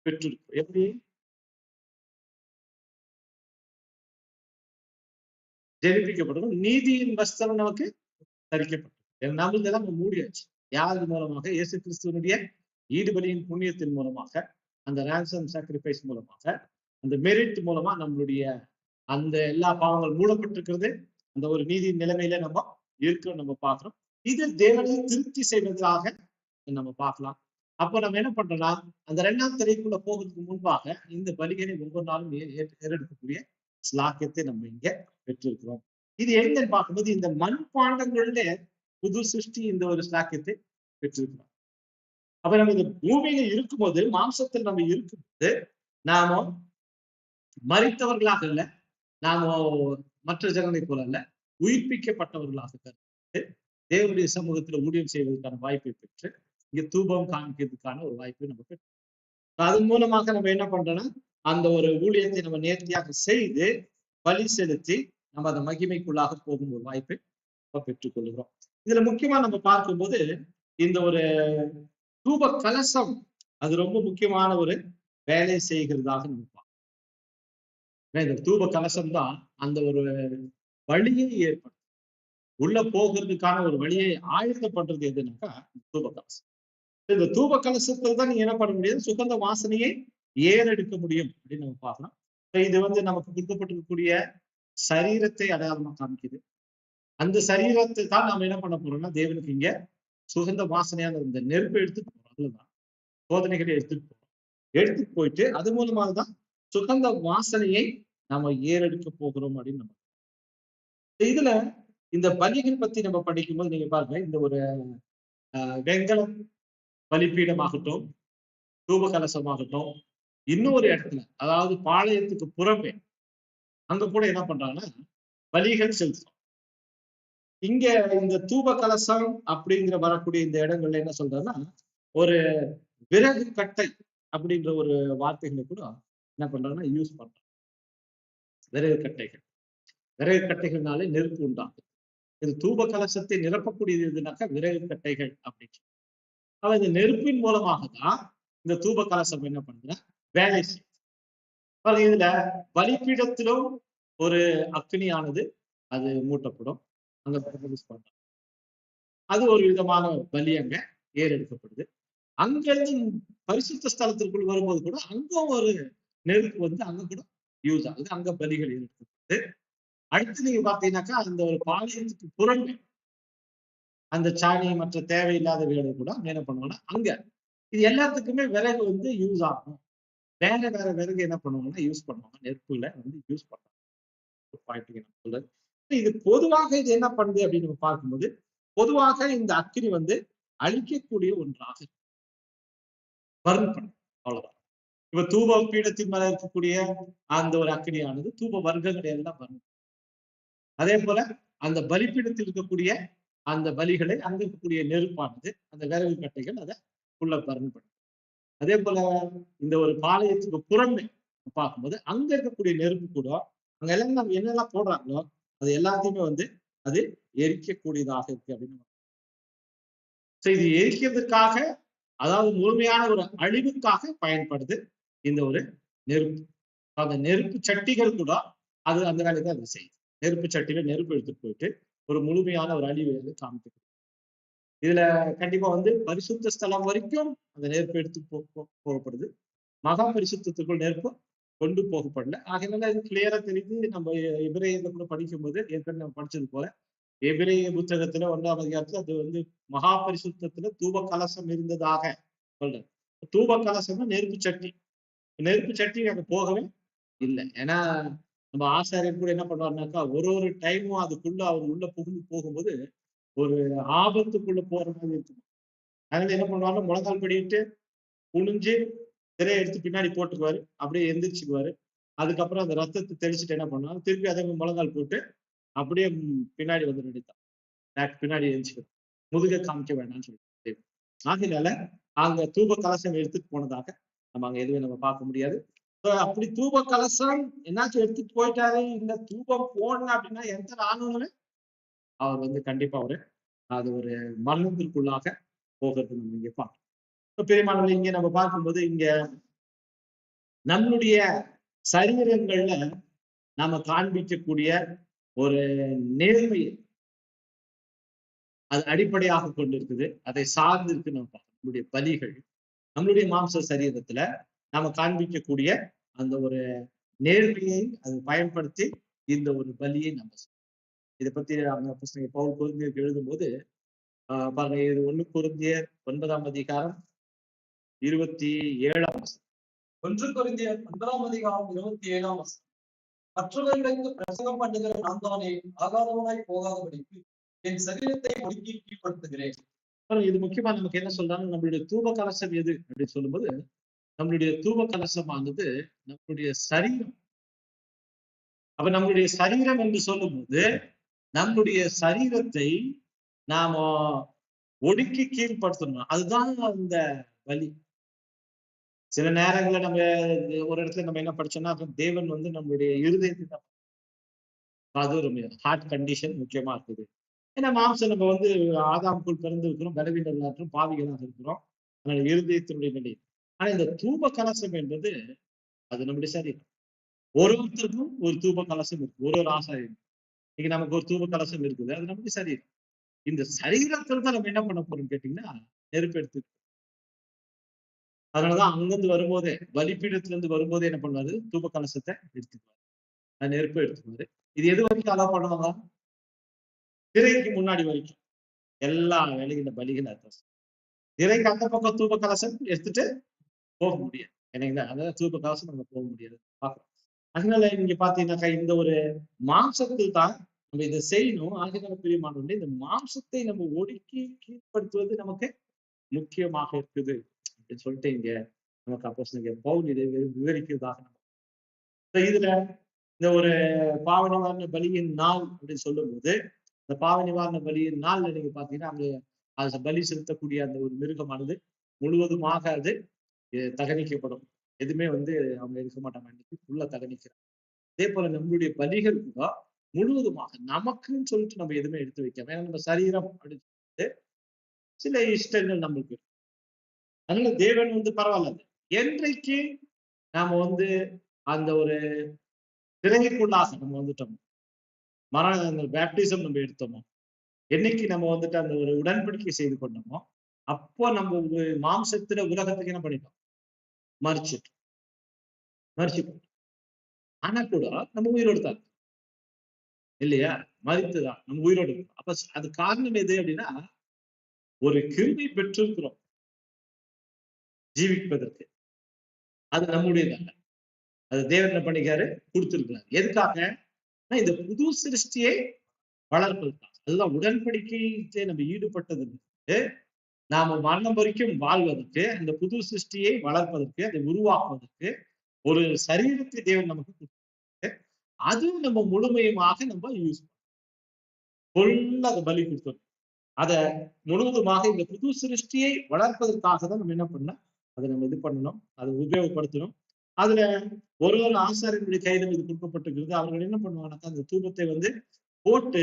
பெற்றிருக்கோம். எப்படி ஜெனிப்பிக்கப்படும் நீதியின் வஸ்திரம் நமக்கு தரிக்கப்பட்டது. நம்மளுக்கு எல்லாம் மூடியாச்சு. யார் மூலமாக? இயேசு கிறிஸ்துவனுடைய ஈடுபலியின் புண்ணியத்தின் மூலமாக, அந்த ரான்சம் சாக்ரிஃபைஸ் மூலமாக, அந்த மெரிட் மூலமா நம்மளுடைய அந்த எல்லா பாவங்கள் மூடப்பட்டிருக்கிறது. அந்த ஒரு நீதியின் நிலைமையில நம்ம இருக்கிறோம், நம்ம பார்க்கிறோம். இது தேவனை திருப்தி செய்வதாக நம்ம பார்க்கலாம். அப்போ நம்ம என்ன பண்றோம்னா அந்த 2ஆம் திரைக்குள்ள போகிறதுக்கு முன்பாக இந்த பலிகளை ஒவ்வொரு நாளும் ஏறெடுக்கக்கூடிய ஸ்லாக்கியத்தை நம்ம இங்க பெற்றிருக்கிறோம். இது எங்கன்னு பார்க்கும்போது இந்த மண்பாண்டங்கள்ல புது சிருஷ்டி இந்த ஒரு ஸ்லாக்கியத்தை பெற்றிருக்கிறோம். அப்ப நம்ம இந்த பூமியில இருக்கும்போது, மாம்சத்தில் நம்ம இருக்கும்போது நாம மரித்தவர்களாக இல்ல, நாம மற்ற ஜனங்களை போல அல்ல, உயிர்ப்பிக்கப்பட்டவர்களாக கருத்து தேவனுடைய சமூகத்துல ஊழியம் செய்வதற்கான வாய்ப்பை பெற்று இங்க தூபம் காமிக்கிறதுக்கான ஒரு வாய்ப்பை நம்ம பெற்று அதன் மூலமாக நம்ம என்ன பண்றோம்னா அந்த ஒரு ஊழியத்தை நம்ம நேர்த்தியாக செய்து பலி செலுத்தி நம்ம அந்த மகிமைக்குள்ளாக போகும் ஒரு வாய்ப்பை பெற்றுக் கொள்கிறோம். இதுல முக்கியமா நம்ம பார்க்கும்போது இந்த ஒரு தூப கலசம் அது ரொம்ப முக்கியமான ஒரு வேலை செய்கிறதாக நம்ம பார்க்கிறோம். இந்த தூப கலசம் தான் அந்த ஒரு வழியை ஏற்படும், உள்ள போகிறதுக்கான ஒரு வழியை ஆயத்தப்படுறது எதுனாக்கா தூப கலசம். இந்த தூப கலசத்தில் தான் நீங்க என்ன பண்ண முடியாது, சுகந்த வாசனையை ஏறெடுக்க முடியும் அப்படின்னு நம்ம பார்க்கலாம். இது வந்து நமக்கு கொடுக்கப்பட்டிருக்கக்கூடிய சரீரத்தை அடையாளமா காமிக்குது. அந்த சரீரத்தை தான் நாம என்ன பண்ண போறோம்னா தேவனுக்கு இங்க சுகந்த வாசனையான இந்த நெருப்பை எடுத்துட்டு போறோம். அதுலதான் சோதனைகளை எடுத்துட்டு போறோம். எடுத்துட்டு போயிட்டு அது மூலமாக தான் சுகந்த வாசனையை நாம ஏறெடுக்க போகிறோம் அப்படின்னு நம்ம இதுல இந்த பலிகள் பத்தி நம்ம படிக்கும்போது நீங்க பாருங்க, இந்த ஒரு வெங்கல பலிப்பீடமாகட்டும், தூப கலசமாகட்டும், இன்னொரு இடத்துல அதாவது பாளையத்துக்கு புறமே அங்க கூட என்ன பண்றாங்கன்னா பலிகள் செலுத்தும். இங்க இந்த தூப கலசம் அப்படிங்கிற வரக்கூடிய இந்த இடங்கள்ல என்ன சொல்றாங்கன்னா ஒரு விறகு கட்டை அப்படின்ற ஒரு வார்த்தைகளை கூட என்ன பண்றாங்கன்னா யூஸ் பண்றாங்க. விறகு கட்டைகள், விறகு கட்டைகள்னாலே நெருப்பு உண்டாகும். இது தூப கலசத்தை நிரப்பக்கூடியது எதுனாக்கா விறகு கட்டைகள் அப்படின்னு. அவன் இந்த நெருப்பின் மூலமாக தான் இந்த தூப கலசம் என்ன பண்ற வேலை செய்யும். இதுல பலிப்பீடத்திலும் ஒரு அக்னியானது அது மூட்டப்படும். அங்க பண்றாங்க. அது ஒரு விதமான பலி அங்க ஏறெடுக்கப்படுது. அங்கிருந்து பரிசுத்த ஸ்தலத்திற்குள் வரும்போது கூட அங்க ஒரு நெருப்பு வந்து அங்க கூட யூஸ் ஆகுது. அங்க பலிகள் ஏறெடுக்கப்படுது. அடுத்து நீங்க பாத்தீங்கன்னாக்கா அந்த ஒரு பாளையத்துக்கு புறமே அந்த சாணி மற்ற தேவையில்லாத வேலை கூட என்ன பண்ணுவாங்கன்னா அங்க இது எல்லாத்துக்குமே விறகு வந்து யூஸ் ஆகும். வேற வேற விறகு என்ன பண்ணுவாங்கன்னா யூஸ் பண்ணுவாங்க. நெருப்புல வந்து யூஸ் பண்ணுவாங்க. இது பொதுவாக இது என்ன பண்ணுது அப்படின்னு நம்ம பார்க்கும்போது பொதுவாக இந்த அக்கினி வந்து அழிக்கக்கூடிய ஒன்றாக பர்ன் பண்ணும். அவ்வளவுதான். இப்ப தூப பீடத்தின் மேல இருக்கக்கூடிய அந்த ஒரு அக்கினியானது தூப வர்க்கங்களை எல்லாம் பர்ன். அதே போல அந்த பலிப்பீடத்தில் இருக்கக்கூடிய அந்த பலிகளை அங்க இருக்கக்கூடிய நெருப்பானது அந்த விறகு கட்டைகள் அதை உள்ள பர்ன் பண்ணும். அதே போல இந்த ஒரு பாளையத்துக்கு புறமே பார்க்கும்போது அங்க இருக்கக்கூடிய நெருப்பு கூட அங்க எல்லாம் நம்ம என்னெல்லாம் போடுறாங்களோ அது எல்லாத்தையுமே வந்து அது எரிக்கக்கூடியதாக இருக்கு அப்படின்னு. இது எரிக்கிறதுக்காக அதாவது முழுமையான ஒரு அழிவுக்காக பயன்படுது இந்த ஒரு நெருப்பு. அந்த நெருப்பு சட்டிகள் கூட அது அந்த வேலையை தான் அது செய்யுது. நெருப்பு சட்டியில நெருப்பு எடுத்துட்டு போயிட்டு ஒரு முழுமையான ஒரு அழிவை வந்து காமிக்கிறது. இதுல கண்டிப்பா வந்து பரிசுத்த ஸ்தலம் வரைக்கும் அந்த நெருப்பு எடுத்து போகப்படுது. மகா பரிசுத்தத்துக்குள் நெருப்பு கொண்டு போகப்படல. ஆகையினால இது கிளியரா தெரியுது. நம்ம எபிரேயர்ல கூட படிக்கும்போது ஏற்கனவே நம்ம படிச்சது போல எபிரேய புத்தகத்துல 1ஆம் அதிகாரத்துல அது வந்து மகா பரிசுத்தத்துல தூப கலசம் இருந்ததாக சொல்றாரு. தூப கலசம்னா நெருப்பு சட்டி. நெருப்பு சட்டி அங்க போகவே இல்லை. ஏன்னா நம்ம ஆசாரியர் கூட என்ன பண்ணுவாருனாக்கா ஒரு டைமும் அதுக்குள்ள அவர் உள்ள புகுந்து போகும்போது ஒரு ஆபத்துக்குள்ள போற மாதிரி இருக்கும். அதனால என்ன பண்ணுவாருன்னா முழங்கால் படிட்டு குனிஞ்சு திரையை எடுத்து பின்னாடி போட்டுக்குவாரு. அப்படியே எந்திரிச்சுக்குவாரு. அதுக்கப்புறம் அந்த ரத்தத்தை தெளிச்சுட்டு என்ன பண்ணுவாங்க திருப்பி அதே முழங்கால் போட்டு அப்படியே பின்னாடி வந்து நடித்தான். பின்னாடி எழுச்சிக்கணும். முதுகை காமிக்க வேண்டாம்னு சொல்லிட்டு. ஆகையினால அங்க தூப கலசம் எடுத்துட்டு போனதாக நம்ம அங்க எதுவும் நம்ம பார்க்க முடியாது. அப்படி தூப கலசம் என்னாச்சும் எடுத்துட்டு போயிட்டாரு இல்ல தூபம் போடணும் அப்படின்னா எந்த ஆணுமே அவர் வந்து கண்டிப்பா அது ஒரு மரணத்திற்குள்ளாக போகிறது நம்ம இங்க பார்க்கணும். பெரியமானவர்கள் இங்க நம்ம பார்க்கும்போது இங்க நம்மளுடைய சரீரங்கள்ல நாம காண்பிக்கக்கூடிய ஒரு நேர்மையை அது அடிப்படையாக கொண்டு இருக்குது. அதை சார்ந்து இருக்கு நம்ம பார்க்கணும். நம்மளுடைய பலிகள் நம்மளுடைய மாம்ச சரீரத்துல நாம காண்பிக்கக்கூடிய அந்த ஒரு நேர்மையை அது பயன்படுத்தி இந்த ஒரு பலியை நம்ம இதை பத்தி அந்த புத்தகம் பவுல் கொரிந்தியருக்கு எழுதும்போது பாருங்க, இது 1 கொரிந்தியர் 9ஆம் அதிகாரம் 27ஆம் வசனம். 1 கொரிந்தியர் 9ஆம் அதிகாரம் 27ஆம் வசனம். மற்றவர்களுக்கு பிரசங்கம் பண்ணுகிற நான் தானே ஆகாதவனாய் போகாதபடிக்கு என் சரீரத்தை ஒடுக்கி கீழ்ப்படுத்துகிறேன். இது முக்கியமா நமக்கு என்ன சொல்றாங்க, நம்மளுடைய தூப கலசம் எது அப்படின்னு சொல்லும்போது நம்மளுடைய தூப கலசமானது நம்மளுடைய சரீரம். அப்ப நம்மளுடைய சரீரம் என்று சொல்லும்போது நம்மளுடைய சரீரத்தை நாம ஒடுக்கி கீழ்படுத்தணும். அதுதான் அந்த வலி. சில நேரங்கள்ல நம்ம ஒரு இடத்துல நம்ம என்ன படிச்சோம்னா தேவன் வந்து நம்மளுடைய இருதயத்தை தான் அது ஒரு ஹார்ட் கண்டிஷன் முக்கியமா இருக்குது. ஏன்னா மாம்சம் நம்ம வந்து ஆதாமுக்குள் பிறந்து இருக்கிறோம், பலவீனர்களாற்றும் பாவிகளாக இருக்கிறோம். அதனால இருதயத்தினுடைய நிலை. ஆனா இந்த தூப கலசம் என்பது அது நம்முடைய சரீரம். ஒருத்தருக்கும் ஒரு தூப கலசம் இருக்கு. ஒரு ஆசாரியம் இன்னைக்கு நமக்கு ஒரு தூப கலசம் இருக்குது. அது நம்முடைய சரீரம். இந்த சரீரத்துல தான் நம்ம என்ன பண்ண போறோம்னு கேட்டீங்கன்னா நெருப்பு எடுத்து. அதனாலதான் அங்கிருந்து வரும்போதே பலிப்பீடத்துல இருந்து வரும்போதே என்ன பண்ணுவாரு, தூப கலசத்தை எடுத்துக்குவாரு, நெருப்பு எடுத்துக்குவாரு. இது எது வரைக்கும் அலோவ் பண்ணுவாங்க? திரைக்கு முன்னாடி வரைக்கும் எல்லா வேலையும் இந்த பலிகள் அர்த்தம். திரைக்கு அந்த பக்கம் தூப கலசம் எடுத்துட்டு போக முடியாது. ஏன்னா அதாவது தூப கலசம் நம்ம போக முடியாது பார்க்கலாம். அதனால நீங்க பாத்தீங்கன்னாக்கா இந்த ஒரு மாம்சத்தில் தான் நம்ம இதை செய்யணும். ஆகினால பிரியமானவர்களே, இந்த மாம்சத்தை நம்ம ஒடுக்கி கீழ்ப்படுத்துவது நமக்கு முக்கியமாக இருக்குது அப்படின்னு சொல்லிட்டு இங்க நமக்கு அப்போஸ்தலனாகிய பவுல் இதை விவரிக்கிறதாக இதுல இந்த ஒரு பாவ நிவாரண பலியின் நாள் அப்படின்னு சொல்லும்போது, இந்த பாவ நிவாரண பலியின் நாள்ல நீங்க பாத்தீங்கன்னா அங்க அது பலி செலுத்தக்கூடிய அந்த ஒரு மிருகமானது முழுவதுமாக அது தகனிக்கப்படும். எதுவுமே அவங்க இருக்க மாட்டாங்க, அன்னைக்கு ஃபுல்லா தகனிக்கிறாங்க. அதே போல நம்மளுடைய பலிகள் கூட முழுவதுமாக நமக்குன்னு சொல்லிட்டு நம்ம எதுவுமே எடுத்து வைக்காம, ஏன்னா நம்ம சரீரம் அப்படின்னு சொல்லிட்டு சில இஷ்டங்கள் நம்மளுக்கு. அதனால தேவன் பரவாயில்ல, என்றைக்கு நாம அந்த ஒரு திரைக்குள்ளாக நம்ம வந்துட்டோம், அந்த பேப்டிசம் நம்ம எடுத்தோமோ, என்னைக்கு நம்ம அந்த ஒரு உடன்படிக்கை செய்து கொண்டோமோ, அப்போ நம்ம மாம்சத்துல உலகத்துக்கு என்ன பண்ணிட்டோம், மறிச்சிட்டோம். ஆனா கூட நம்ம உயிரோடு தான் இல்லையா, மறித்துதான் நம்ம உயிரோடு இருக்கோம். அப்ப அது காரணம் எது அப்படின்னா, ஒரு கிருபை பெற்றிருக்கிறோம் ஜீவிப்பதற்கு. அது நம்முடையதல்ல, அது தேவன் என்ன பண்ணிக்காரு, கொடுத்திருக்கிறார். எதுக்காக? இந்த புது சிருஷ்டியை வளர்ப்பதுதான். அதுதான் உடன்படிக்கையை நம்ம ஈடுபட்டது நாம மரணம் வரைக்கும் வாழ்வதற்கு, அந்த புது சிருஷ்டியை வளர்ப்பதற்கு, அதை உருவாக்குவதற்கு ஒரு சரீரத்தை தேவன் நமக்கு கொடுத்து, அது நம்ம முழுமையுமாக நம்ம யூஸ் பண்ண அதை பலி கொடுத்தோம். அதை முழுவதுமாக இந்த புது சிருஷ்டியை வளர்ப்பதற்காக தான் நம்ம என்ன பண்ணோம், அதை நம்ம இது பண்ணணும், அதை உபயோகப்படுத்தணும். அதுல ஒரு ஆசாரியனுடைய கையிலும் இது கொடுக்கப்பட்டிருக்கிறது. அவர்கள் என்ன பண்ணுவாங்கன்னா, அந்த தூபத்தை போட்டு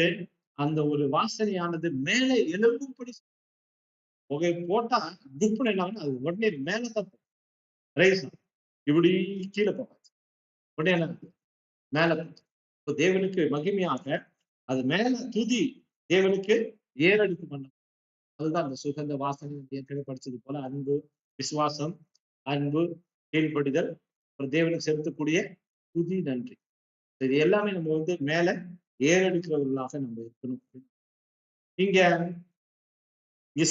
அந்த ஒரு வாசனையானது மேலே எழும்பும்படி புகை போட்டா துப்புன்னு என்ன அது உடனே மேல தான் ரைஸ் இப்படி கீழே போகாது, உடனே என்ன மேல போகும். தேவனுக்கு மகிமையாக அது மேல துதி தேவனுக்கு ஏறெடுத்து பண்ண, அதுதான் அந்த சுகந்த வாசனை ஏற்கனவே படிச்சது போல அன்பு, விசுவாசம், அன்பு, கீழ்ப்படிதல், தேவனுக்கு செலுத்தக்கூடிய துதி, நன்றி. இது எல்லாமே நம்ம மேல ஏறெடுக்கிறவர்களாக நம்ம இருக்கணும். இங்க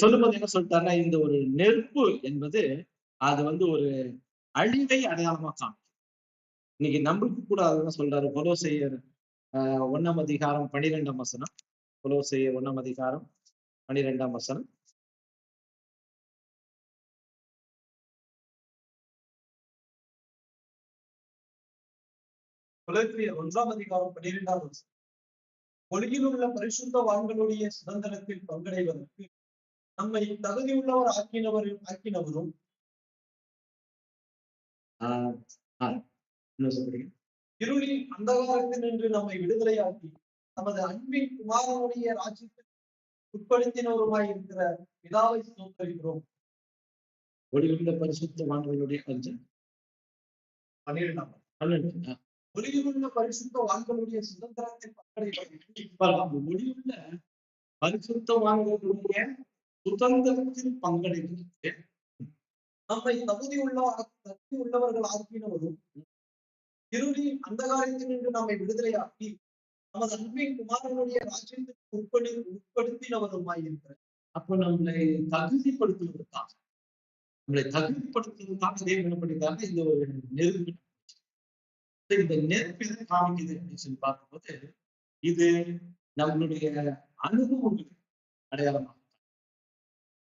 சொல்லும்போது என்ன சொல்லிட்டாருன்னா, இந்த ஒரு நெருப்பு என்பது அது ஒரு அழிவை அடையாளமா காணும். இன்னைக்கு நம்மளுக்கு கூட அதுதான் சொல்றாரு. கொலோசையர் 1ஆம் அதிகாரம் 12ஆம் வசனம். கொலோசையர் 1ஆம் அதிகாரம் 12ஆம் வசனம். கொலோசியர் 1ஆம் அதிகாரம் 12ஆம் வசனம். ஒளியில் உள்ள பரிசுத்தவான்களுடைய சுதந்திரத்தில் பங்கடைவதற்கு நம்மை தகுதியுள்ளவர் ஆக்கினவரும் இருளின் அந்தகாரத்தில் நின்று நம்மை விடுதலையாக்கி நமது அன்பின் குமாரனுடைய ராஜ்யத்தை உட்படுத்தினவருமாய் இருக்கிற பிதாவை ஸ்தோத்திரிக்கிறோம். ஒளியுள்ள பரிசுத்தவான்களுடைய 12 ஒளியுள்ள பரிசுத்தவான்களுடைய சுதந்திரத்தில் பங்கடைவதற்கு ஒளியுள்ள பரிசுத்தவான்களுடைய சுதந்திரத்தில் பங்கடைவதற்கு நம்மை தகுதியுள்ளவர்கள் ஆக்கினவரும் இருளின் அந்தகாரத்தில் நின்று நம்மை விடுதலையாக்கி நமது அன்பின் குமாரனுடைய ராஜ்யத்திற்கு உட்படுத்தினவருமாய் இருக்கிற. அப்ப நம்மளை தகுதிப்படுத்துவதற்காக தேவன் என்ன பண்ணிருக்காங்க, இந்த ஒரு நெருப்பு. இந்த நெருப்பு எதை காமிக்குது அப்படின்னு சொல்லி பார்க்கும்போது, இது நம்மளுடைய அனுபவங்கள் அடையாளமாக.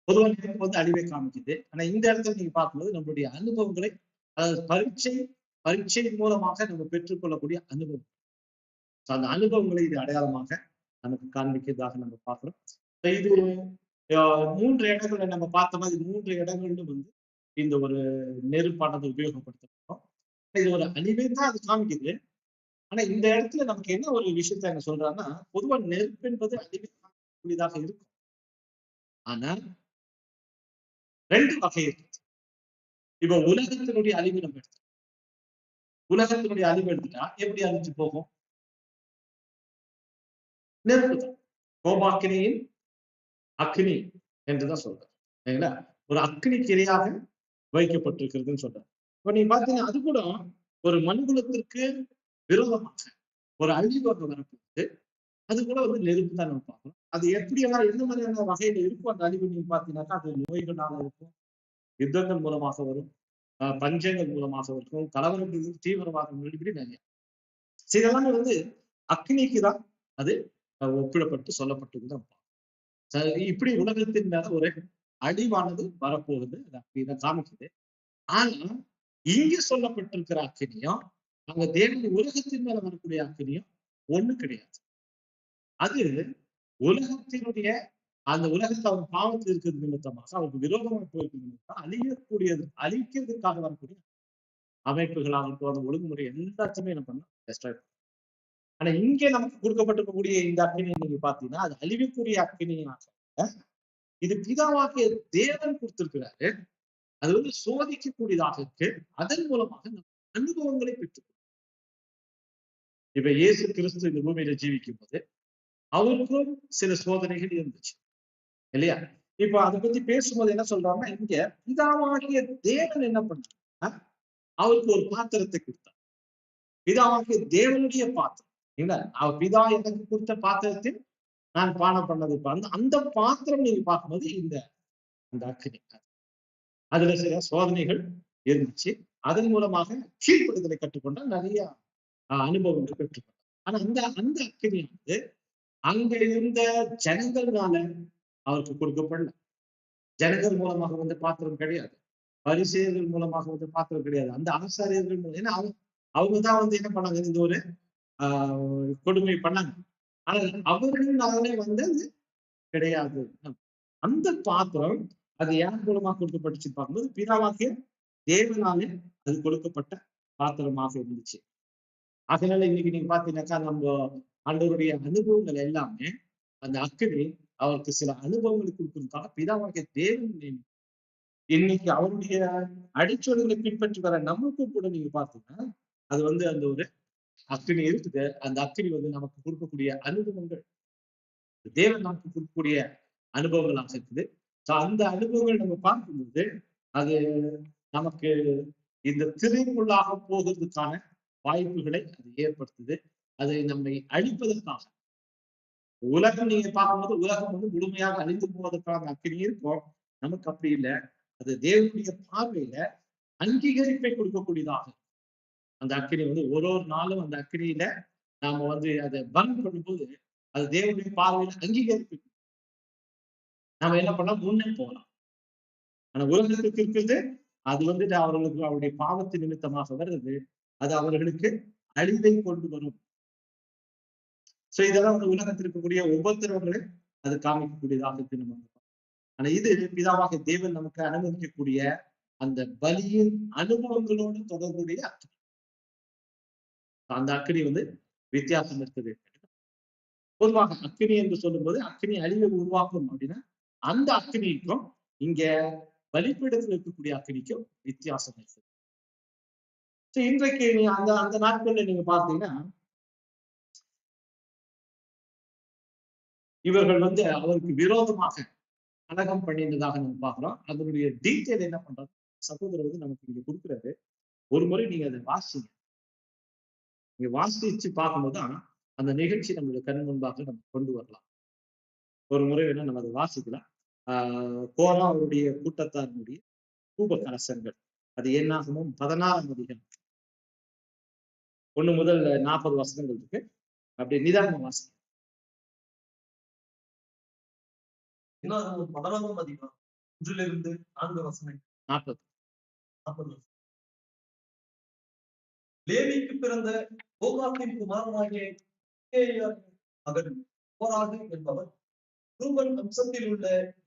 பொதுவாக நெருப்பு அழிவை காமிக்குது. ஆனா இந்த இடத்துல நீங்க பார்க்கும்போது நம்மளுடைய அனுபவங்களை, அதாவது பரீட்சை மூலமாக நம்ம பெற்றுக்கொள்ளக்கூடிய அனுபவம், அந்த அனுபவங்களை இது அடையாளமாக நமக்கு காண்பிக்கிறதாக நம்ம பார்க்கிறோம். இது 3 இடங்களை நம்ம பார்த்த மாதிரி 3 இடங்களிலும் இந்த ஒரு நெருப்பானது உபயோகப்படுத்தப்படும். இது ஒரு அழிவை தான் அது காமிக்குது. ஆனா இந்த இடத்துல நமக்கு என்ன ஒரு விஷயத்த என்ன சொல்றாங்கன்னா, பொதுவா நெருப்பு என்பது அழிவை காணக்கூடியதாக இருக்கும். ஆனா 2 வகை இருக்கு. இப்ப உலகத்தினுடைய அழிவு நம்ம எடுத்தோம். உலகத்தினுடைய அழிவு எடுத்துட்டா எப்படி அழிஞ்சு போகும்? நெருப்பு தான். கோபாக்கினியின் அக்னி என்றுதான் சொல்றாரு. சரிங்களா? ஒரு அக்னி கிரையாக வைக்கப்பட்டிருக்கிறதுன்னு சொல்றாரு. இப்ப நீங்க பாத்தீங்கன்னா அது கூட ஒரு மனுகுலத்திற்கு விரோதமாக ஒரு அழிவு வரப்போகுது. அது கூட நெருப்பு தான் நம்ம பார்க்கணும். அது எப்படியெல்லாம் எந்த மாதிரியான வகையில இருக்கும் அந்த அழிவு நீங்க பாத்தீங்கன்னாக்கா, அது நோய்களால இருக்கும், யுத்தங்கள் மூலமாக வரும், பஞ்சங்கள் மூலமாக இருக்கும், கலவரங்கள், தீவிரவாதங்கள், இப்படி நிறைய. இதெல்லாமே வந்து அக்னிக்கு தான் அது ஒப்பிடப்பட்டு சொல்லப்பட்டிருக்குதான். இப்படி உலகத்தின் மேல ஒரு அழிவானது வரப்போகுது, இதை காமிக்குது. ஆனா இங்க சொல்லப்பட்டிருக்கிற அக்கினியும் அங்க தேவன் உலகத்தின் மேல வரக்கூடிய அக்கினியும் ஒண்ணு கிடையாது. அது உலகத்தினுடைய அந்த உலகத்துல அவன் பாவத்தில் இருக்கிறது நிமித்தமாக, அவருக்கு விரோதமாக போயிருக்கிற நிமித்தம் அழியக்கூடியது, அழிக்கிறதுக்காக வரக்கூடிய அமைப்புகளாகட்டும், அந்த ஒழுங்குமுறை எல்லாத்தையுமே என்ன பண்ண டெஸ்ட்ராய். ஆனா இங்கே நமக்கு கொடுக்கப்பட்டிருக்கக்கூடிய இந்த அக்கினியை நீங்க பாத்தீங்கன்னா அது அழிவுக்குரிய அக்கினியாக இது பிதாவாகிய தேவன் கொடுத்திருக்கிறாரு. அது வந்து சோதிக்கக்கூடியதாக இருக்கு. அதன் மூலமாக நம்ம அனுபவங்களை பெற்றுக்கொள்ளும். இப்ப இயேசு கிறிஸ்து இந்த பூமியில ஜீவிக்கும் போது அவருக்கும் சில சோதனைகள் இருந்துச்சு இல்லையா? இப்ப அதை பத்தி பேசும்போது என்ன சொல்றாங்கன்னா, இங்க பிதாவாகிய தேவன் என்ன பண்ணார், அவருக்கு ஒரு பாத்திரத்தை கொடுத்தார். பிதாவாகிய தேவனுடைய பாத்திரம் இல்ல, அவர் பிதா எனக்கு கொடுத்த பாத்திரத்தில் நான் பானம் பண்ணது. அந்த பாத்திரம் நீங்க பார்க்கும்போது இந்த அக்கினி, அதுல சில சோதனைகள் இருந்துச்சு. அதன் மூலமாக கீழ்ப்படுதலை கற்றுக்கொண்ட நிறைய அனுபவங்கள் பெற்றுக்கொண்டார். ஆனா அந்த அக்கினியானது அங்க இருந்த ஜனங்கள்னால அவருக்கு கொடுக்கப்படல. ஜனங்கள் மூலமாக வந்து பாத்திரம் கிடையாது, பரிசேயர்கள் மூலமாக வந்து பாத்திரம் கிடையாது, அந்த ஆசாரியர்கள் மூலம். ஏன்னா அவங்கதான் வந்து என்ன பண்ணாங்க, இந்த ஒரு கொடுமை பண்ணாங்க. ஆனா அவர்களாலே வந்து அது கிடையாது. அந்த பாத்திரம் அது யார் மூலமா கொடுக்கப்பட்டுச்சு பார்க்கும்போது பிதாவாகிய தேவனாலே அது கொடுக்கப்பட்ட பாத்திரமாக இருந்துச்சு. அதனால இன்னைக்கு நீங்க பாத்தீங்கன்னாக்கா நம்ம ஆண்டவருடைய அனுபவங்கள் எல்லாமே அந்த அக்கினி அவருக்கு சில அனுபவங்களை கொடுக்கிறதுக்காக பிதாவாகிய தேவன் இன்னைக்கு அவருடைய அடிச்சொல்களை பின்பற்றி வர நமக்கும் கூட நீங்க பாத்தீங்கன்னா அது வந்து அந்த ஒரு அக்கினி இருக்குது. அந்த அக்கினி வந்து நமக்கு கொடுக்கக்கூடிய அனுபவங்கள், தேவன் நமக்கு கொடுக்கக்கூடிய அனுபவங்களாக இருக்குது. அந்த அனுபவங்கள் நம்ம பார்க்கும்போது அது நமக்கு இந்த திரைக்குள்ளாக போகிறதுக்கான வாய்ப்புகளை அது ஏற்படுத்துது. அதை நம்மை அழிப்பதற்காக. உலகம் நீங்க பார்க்கும்போது உலகம் வந்து முழுமையாக அழிந்து போவதற்கான அக்கினி இருக்கும். நமக்கு அப்படி இல்லை. அது தேவனுடைய பார்வையில அங்கீகரிப்பை கொடுக்கக்கூடியதாக அந்த அக்கினி வந்து ஒரு நாளும் அந்த அக்கினியில நாம வந்து அதை பங்க் பண்ணும்போது அது தேவனுடைய பார்வையில அங்கீகரிப்பு. நாம என்ன பண்ணலாம், முன்னே போகலாம். ஆனா உலகத்துக்கு இருக்கிறது அது வந்துட்டு அவர்களுக்கு அவருடைய பாவத்தின் நிமித்தமாக வருது, அது அவர்களுக்கு அழிவை கொண்டு வரும். சோ இதெல்லாம் வந்து உலகத்தில் இருக்கக்கூடிய உபத்திரவங்களை அது காமிக்கக்கூடியதாக இருக்கு நமக்கு. ஆனா இது பிதாவாக தேவன் நமக்கு அனுமதிக்கக்கூடிய அந்த பலியின் அனுபவங்களோடு தொடர்புடைய அக்கினி. அந்த அக்கினி வந்து வித்தியாசம் இருக்குது. பொதுவாக அக்கினி என்று சொல்லும்போது அக்கினி அழிவை உருவாக்கும் அப்படின்னா அந்த அக்கினிக்கும் இங்க பலிப்பீடத்தில் இருக்கக்கூடிய அக்கினிக்கும் வித்தியாசம் இருக்குது. இன்றைக்கு நீ அந்த நாட்கள்ல நீங்க பார்த்தீங்கன்னா இவர்கள் வந்து அவருக்கு விரோதமாக கலகம் பண்ணியிருந்ததாக நம்ம பார்க்கிறோம். அதனுடைய டீட்டெயில் என்ன பண்றாங்க சகோதரர் வந்து நமக்கு இங்க கொடுக்குறாரு. ஒரு முறை நீங்க அதை வாசிங்க. நீங்க வாசிச்சு பார்க்கும்போதுதான் அந்த நிகழ்ச்சி நம்மளுடைய கண் முன்பாக நம்ம கொண்டு வரலாம். ஒரு முறை வேணா நம்ம அதை வாசிக்கலாம். கோரா அவருடைய கூட்டத்தாரினுடைய தூப கலசங்கள், அது என்னாகமும் 16ஆம் அதிகாரம் 1 முதல் 40 வசனங்கள் இருக்கு. அப்படி நிதானமா வாசிங்க. 16ஆம் அதிகாரம் 1 4 வசனங்கள் 40. லேவிக்கு பிறந்த கோகாத்தின் குமாரனாகிய மகன் கோராகு என்பவர் ரூபன் வம்சத்தில் உள்ள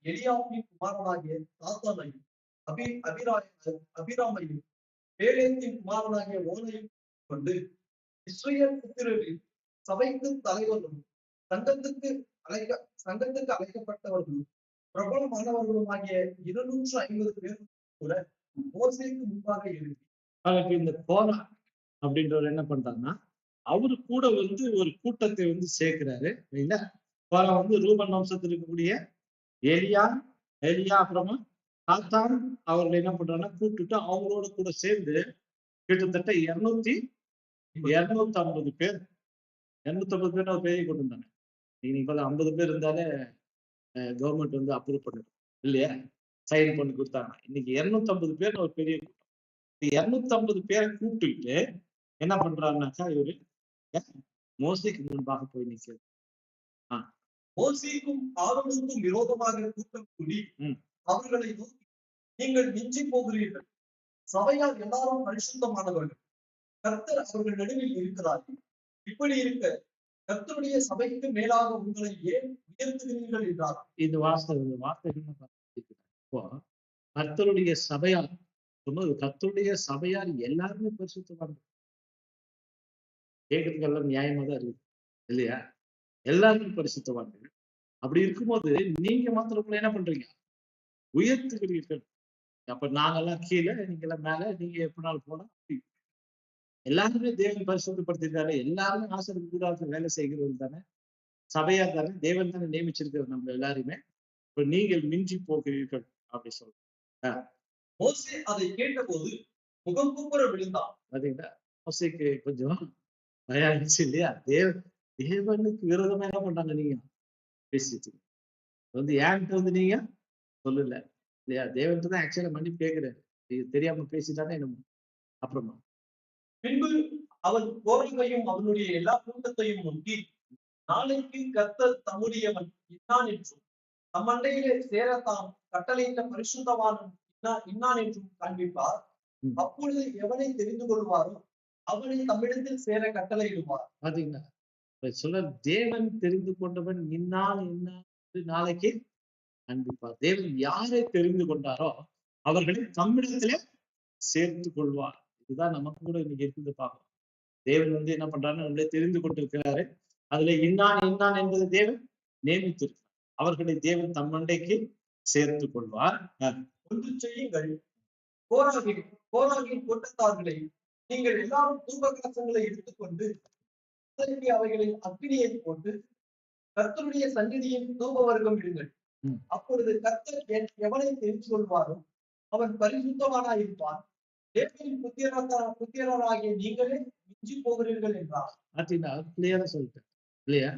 எலியாபின் குமாரனாகிய தாத்தானையும் அபிராமையும் பேலேத்தின் குமாரனாகிய ஓனையும் கொண்டு இஸ்ரவேல் புத்திரரில் சபைக்கு தலைவர்களும் சங்கத்துக்கு அழைக்கப்பட்டவர்களும் பிரபலமானவர்களுமாகிய 250 பேர் கூட மோசேக்கு முன்பாக எழுதி. இந்த கோரா அப்படின்றவர் என்ன பண்றாருன்னா அவரு கூட வந்து ஒரு கூட்டத்தை வந்து சேர்க்கிறாரு. இல்லைங்களா? கோரா வந்து ரூபன் வம்சத்தில் இருக்கக்கூடிய எலியா அப்புறமா தாத்தான் அவர்கள் என்ன பண்றாங்கன்னா கூப்பிட்டுட்டு அவங்களோட கூட சேர்ந்து கிட்டத்தட்ட 250 பேர் 250 பேர் ஒரு பெரிய கூட்டம் தானே. நீங்க 50 பேர் இருந்தாலே கவர்மெண்ட் வந்து அப்ரூவ் பண்ணிடும் இல்லையா, சைன் பண்ணி கொடுத்தாங்க. இன்னைக்கு 250 பேர் ஒரு பெரிய கூட்டம். 250 பேரை கூப்பிட்டுட்டு என்ன பண்றாருனாக்கா இவரு மோசேக்கு முன்பாக போய் நிக்கிறது. மோசேக்கும் ஆரோனுக்கும் விரோதமாக கூட்டம் கூடி ம். அவர்களை நோக்கி, நீங்கள் மிஞ்சி போகிறீர்கள். சபையார் எல்லாரும் பரிசுத்தமானவர்கள். கர்த்தர் அவர்கள் நடுவில் இருக்கிறார்கள். இப்படி இருக்க கர்த்தருடைய சபைக்கு மேலாக உங்களை ஏன் உயர்த்துகிறீர்கள் என்றார். இந்த வார்த்தைகள் இப்போ கர்த்தருடைய சபையார் சொன்னது, கர்த்தருடைய சபையார் எல்லாருமே பரிசுத்தவான்கள். கேட்கறதுக்கு எல்லாம் நியாயமா தான் இருக்கு இல்லையா? எல்லாருமே பரிசுத்தவான்கள். அப்படி இருக்கும்போது நீங்க மாத்திரம் உங்களை என்ன பண்றீங்க? உயர்த்துகிறீர்கள். அப்ப நாங்கெல்லாம் கீழே, நீங்க எல்லாம் மேல, நீங்க எப்படினாலும் போனா. எல்லாருமே தேவன் பரிசுத்தப்படுத்திருக்காரு. எல்லாருமே ஆசீர்வாத கூடாரத்துல வேலை செய்கிறவர்கள் தானே, சபையா தானே, தேவன் தானே நியமிச்சிருக்கிறது நம்ம எல்லாருமே. இப்ப நீங்கள் மிஞ்சி போகிறீர்கள் அப்படி சொல்றேன். மோசே அதை கேட்டபோது முகம் குப்புற விழுந்தான். பாத்தீங்களா, மோசேக்கு கொஞ்சம் பயம் ஆயிடுச்சு இல்லையா? தேவனுக்கு விரோதமா என்ன பண்றாங்க நீங்க பேசிட்டு என்கிட்ட நீங்க சொல்லல இல்லையா? தேவன்ட்டு தான் ஆக்சுவலா மன்னிப்பு கேட்கிறாரு. இது தெரியாம பேசிட்டானே என்னமோ. அப்புறமா பின்பு அவன் கோரையையும் அவனுடைய எல்லா கூட்டத்தையும் நோக்கி, நாளைக்கு கர்த்தர் தம்முடையவன் இன்னான் என்றும் தம்மண்டையிலே சேரத்தாம் கட்டளையிட்ட பரிசுத்தவானும் இன்னான் என்றும் காண்பிப்பார். அப்பொழுது எவனை தெரிந்து கொள்வாரோ அவனை தம்மிடத்தில் சேர கட்டளையிடுவார். பாத்தீங்களா, சொல்ல தேவன் தெரிந்து கொண்டவன் இன்னான் நாளைக்கு காண்பிப்பார். தேவன் யாரை தெரிந்து கொண்டாரோ அவர்களை தம்மிடத்திலே சேர்த்து கொள்வார். இதுதான் நமக்கு கூட இன்னைக்கு இருக்குது பார்க்கணும். தேவன் என்ன பண்றாருன்னு நம்மளே தெரிந்து கொண்டிருக்கிறாரு. அதுல இன்னான் என்பது தேவன் நியமித்திருக்கிறார். அவர்களை தேவன் தம்மண்டைக்கு சேர்த்து கொள்வார். ஒன்று செய்யுங்கள், கோராகின் கூட்டத்தார்களை நீங்கள் எல்லாரும் தூப கலசங்களை எடுத்துக்கொண்டு அவைகளில் அக்கினியை போட்டு கர்த்தருடைய சந்நிதியின் தூப வர்க்கம் இடுங்கள். அப்பொழுது கர்த்தர் எவனை தெரிந்து கொள்வாரோ அவன் பரிசுத்தவானாயிருப்பான். தேவனின் புத்திரராகிய நீங்களே மிஞ்சி போகிறீர்கள் என்றார். கிளியரா சொல்லிட்டேன் இல்லையா?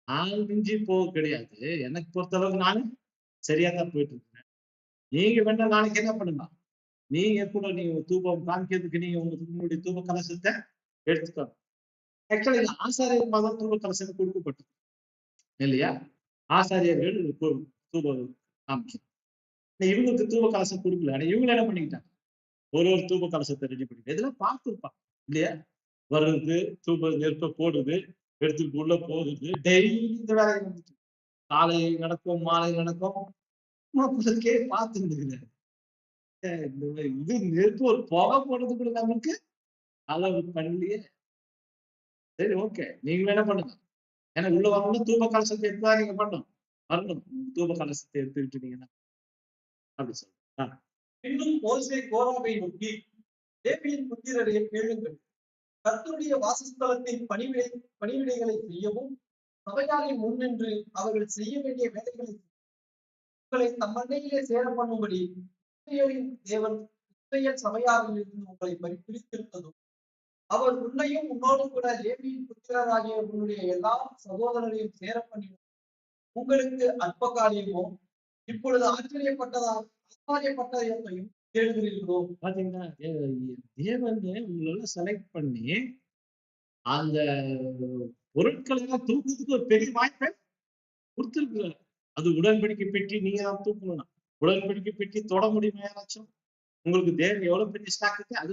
நான் மிஞ்சி போக கிடையாது. எனக்கு பொறுத்தளவுக்கு நான் சரியா தான் போயிட்டு இருக்கேன். நீங்க வேண்டாம் நாளைக்கு என்ன பண்ணுங்க, நீங்க கூட நீங்க தூபம் காமிக்கிறதுக்கு நீங்க உங்களுடைய தூப கலசத்தை எடுத்துக்கணும். ஆக்சுவலி ஆசாரியர் மதம் தூப கலசம் கொடுக்கப்பட்டது இல்லையா? ஆசாரியர்கள் தூப காமிக்கணும். இவங்களுக்கு தூப கலசம் கொடுக்கல. ஆனா இவங்க என்ன பண்ணிக்கிட்டாங்க, ஒரு தூப கலசத்தை ரெடி பண்ணிட்டு இதெல்லாம் பார்த்துருப்பாங்க இல்லையா? வருது, தூப நெருப்ப போடுது, எடுத்துட்டு உள்ள போகுது. டெய்லி இந்த வேலையை வந்துட்டு காலை நடக்கும், மாலை நடக்கும். பார்த்துருந்துக்குது. இது நெருப்பு ஒரு புகை போடுறது கூட நமக்கு அளவு பண்ணலையே. சரி, ஓகே, நீங்க என்ன பண்ணுங்க, ஏன்னா உள்ள வரணும், தூப கலசத்தை எடுத்துதான் நீங்க பண்ணணும், வரணும். தூப கலசத்தை எடுத்துக்கிட்டீங்கன்னா அப்படி சொல்றேன். இன்னும் மோசே கோராவை நோக்கி, தேவியின் புத்திரரை கேளுங்கள், கர்த்தருடைய வாசஸ்தலத்தின் பணிவிடைகளை செய்யவும் சபையாரின் முன்னின்று அவர்கள் செய்ய வேண்டிய வேலைகளை உங்களை தம் மண்ணையிலே சேர பண்ணும்படி தேவன் இஸ்ரவேல் சபையாரில் இருந்து உங்களை பிரித்திருந்ததும் அவர் உன்னையும் உன்னோடு கூட லேவியின் புத்திரராகிய உன்னுடைய எல்லா சகோதரரையும் சேர பண்ணி உங்களுக்கு அற்ப காரியமோ இப்பொழுது ஆச்சரியப்பட்டதையும் தேடுகிறீர்களோ? பாத்தீங்கன்னா, தேவன் உங்களெல்லாம் செலக்ட் பண்ணி அந்த பொருட்களை எல்லாம் தூக்குறதுக்கு ஒரு பெரிய வாய்ப்பை கொடுத்துருக்குறாரு. அது உடன்படிக்கை பெட்டி, நீங்க தான் தூக்கணும். உடன்படிக்கை பெட்டி தொட முடியுமா யாராச்சும்? உங்களுக்கு தேவன் எவ்வளவு பெரிய ஸ்டாக் இருக்கு. அது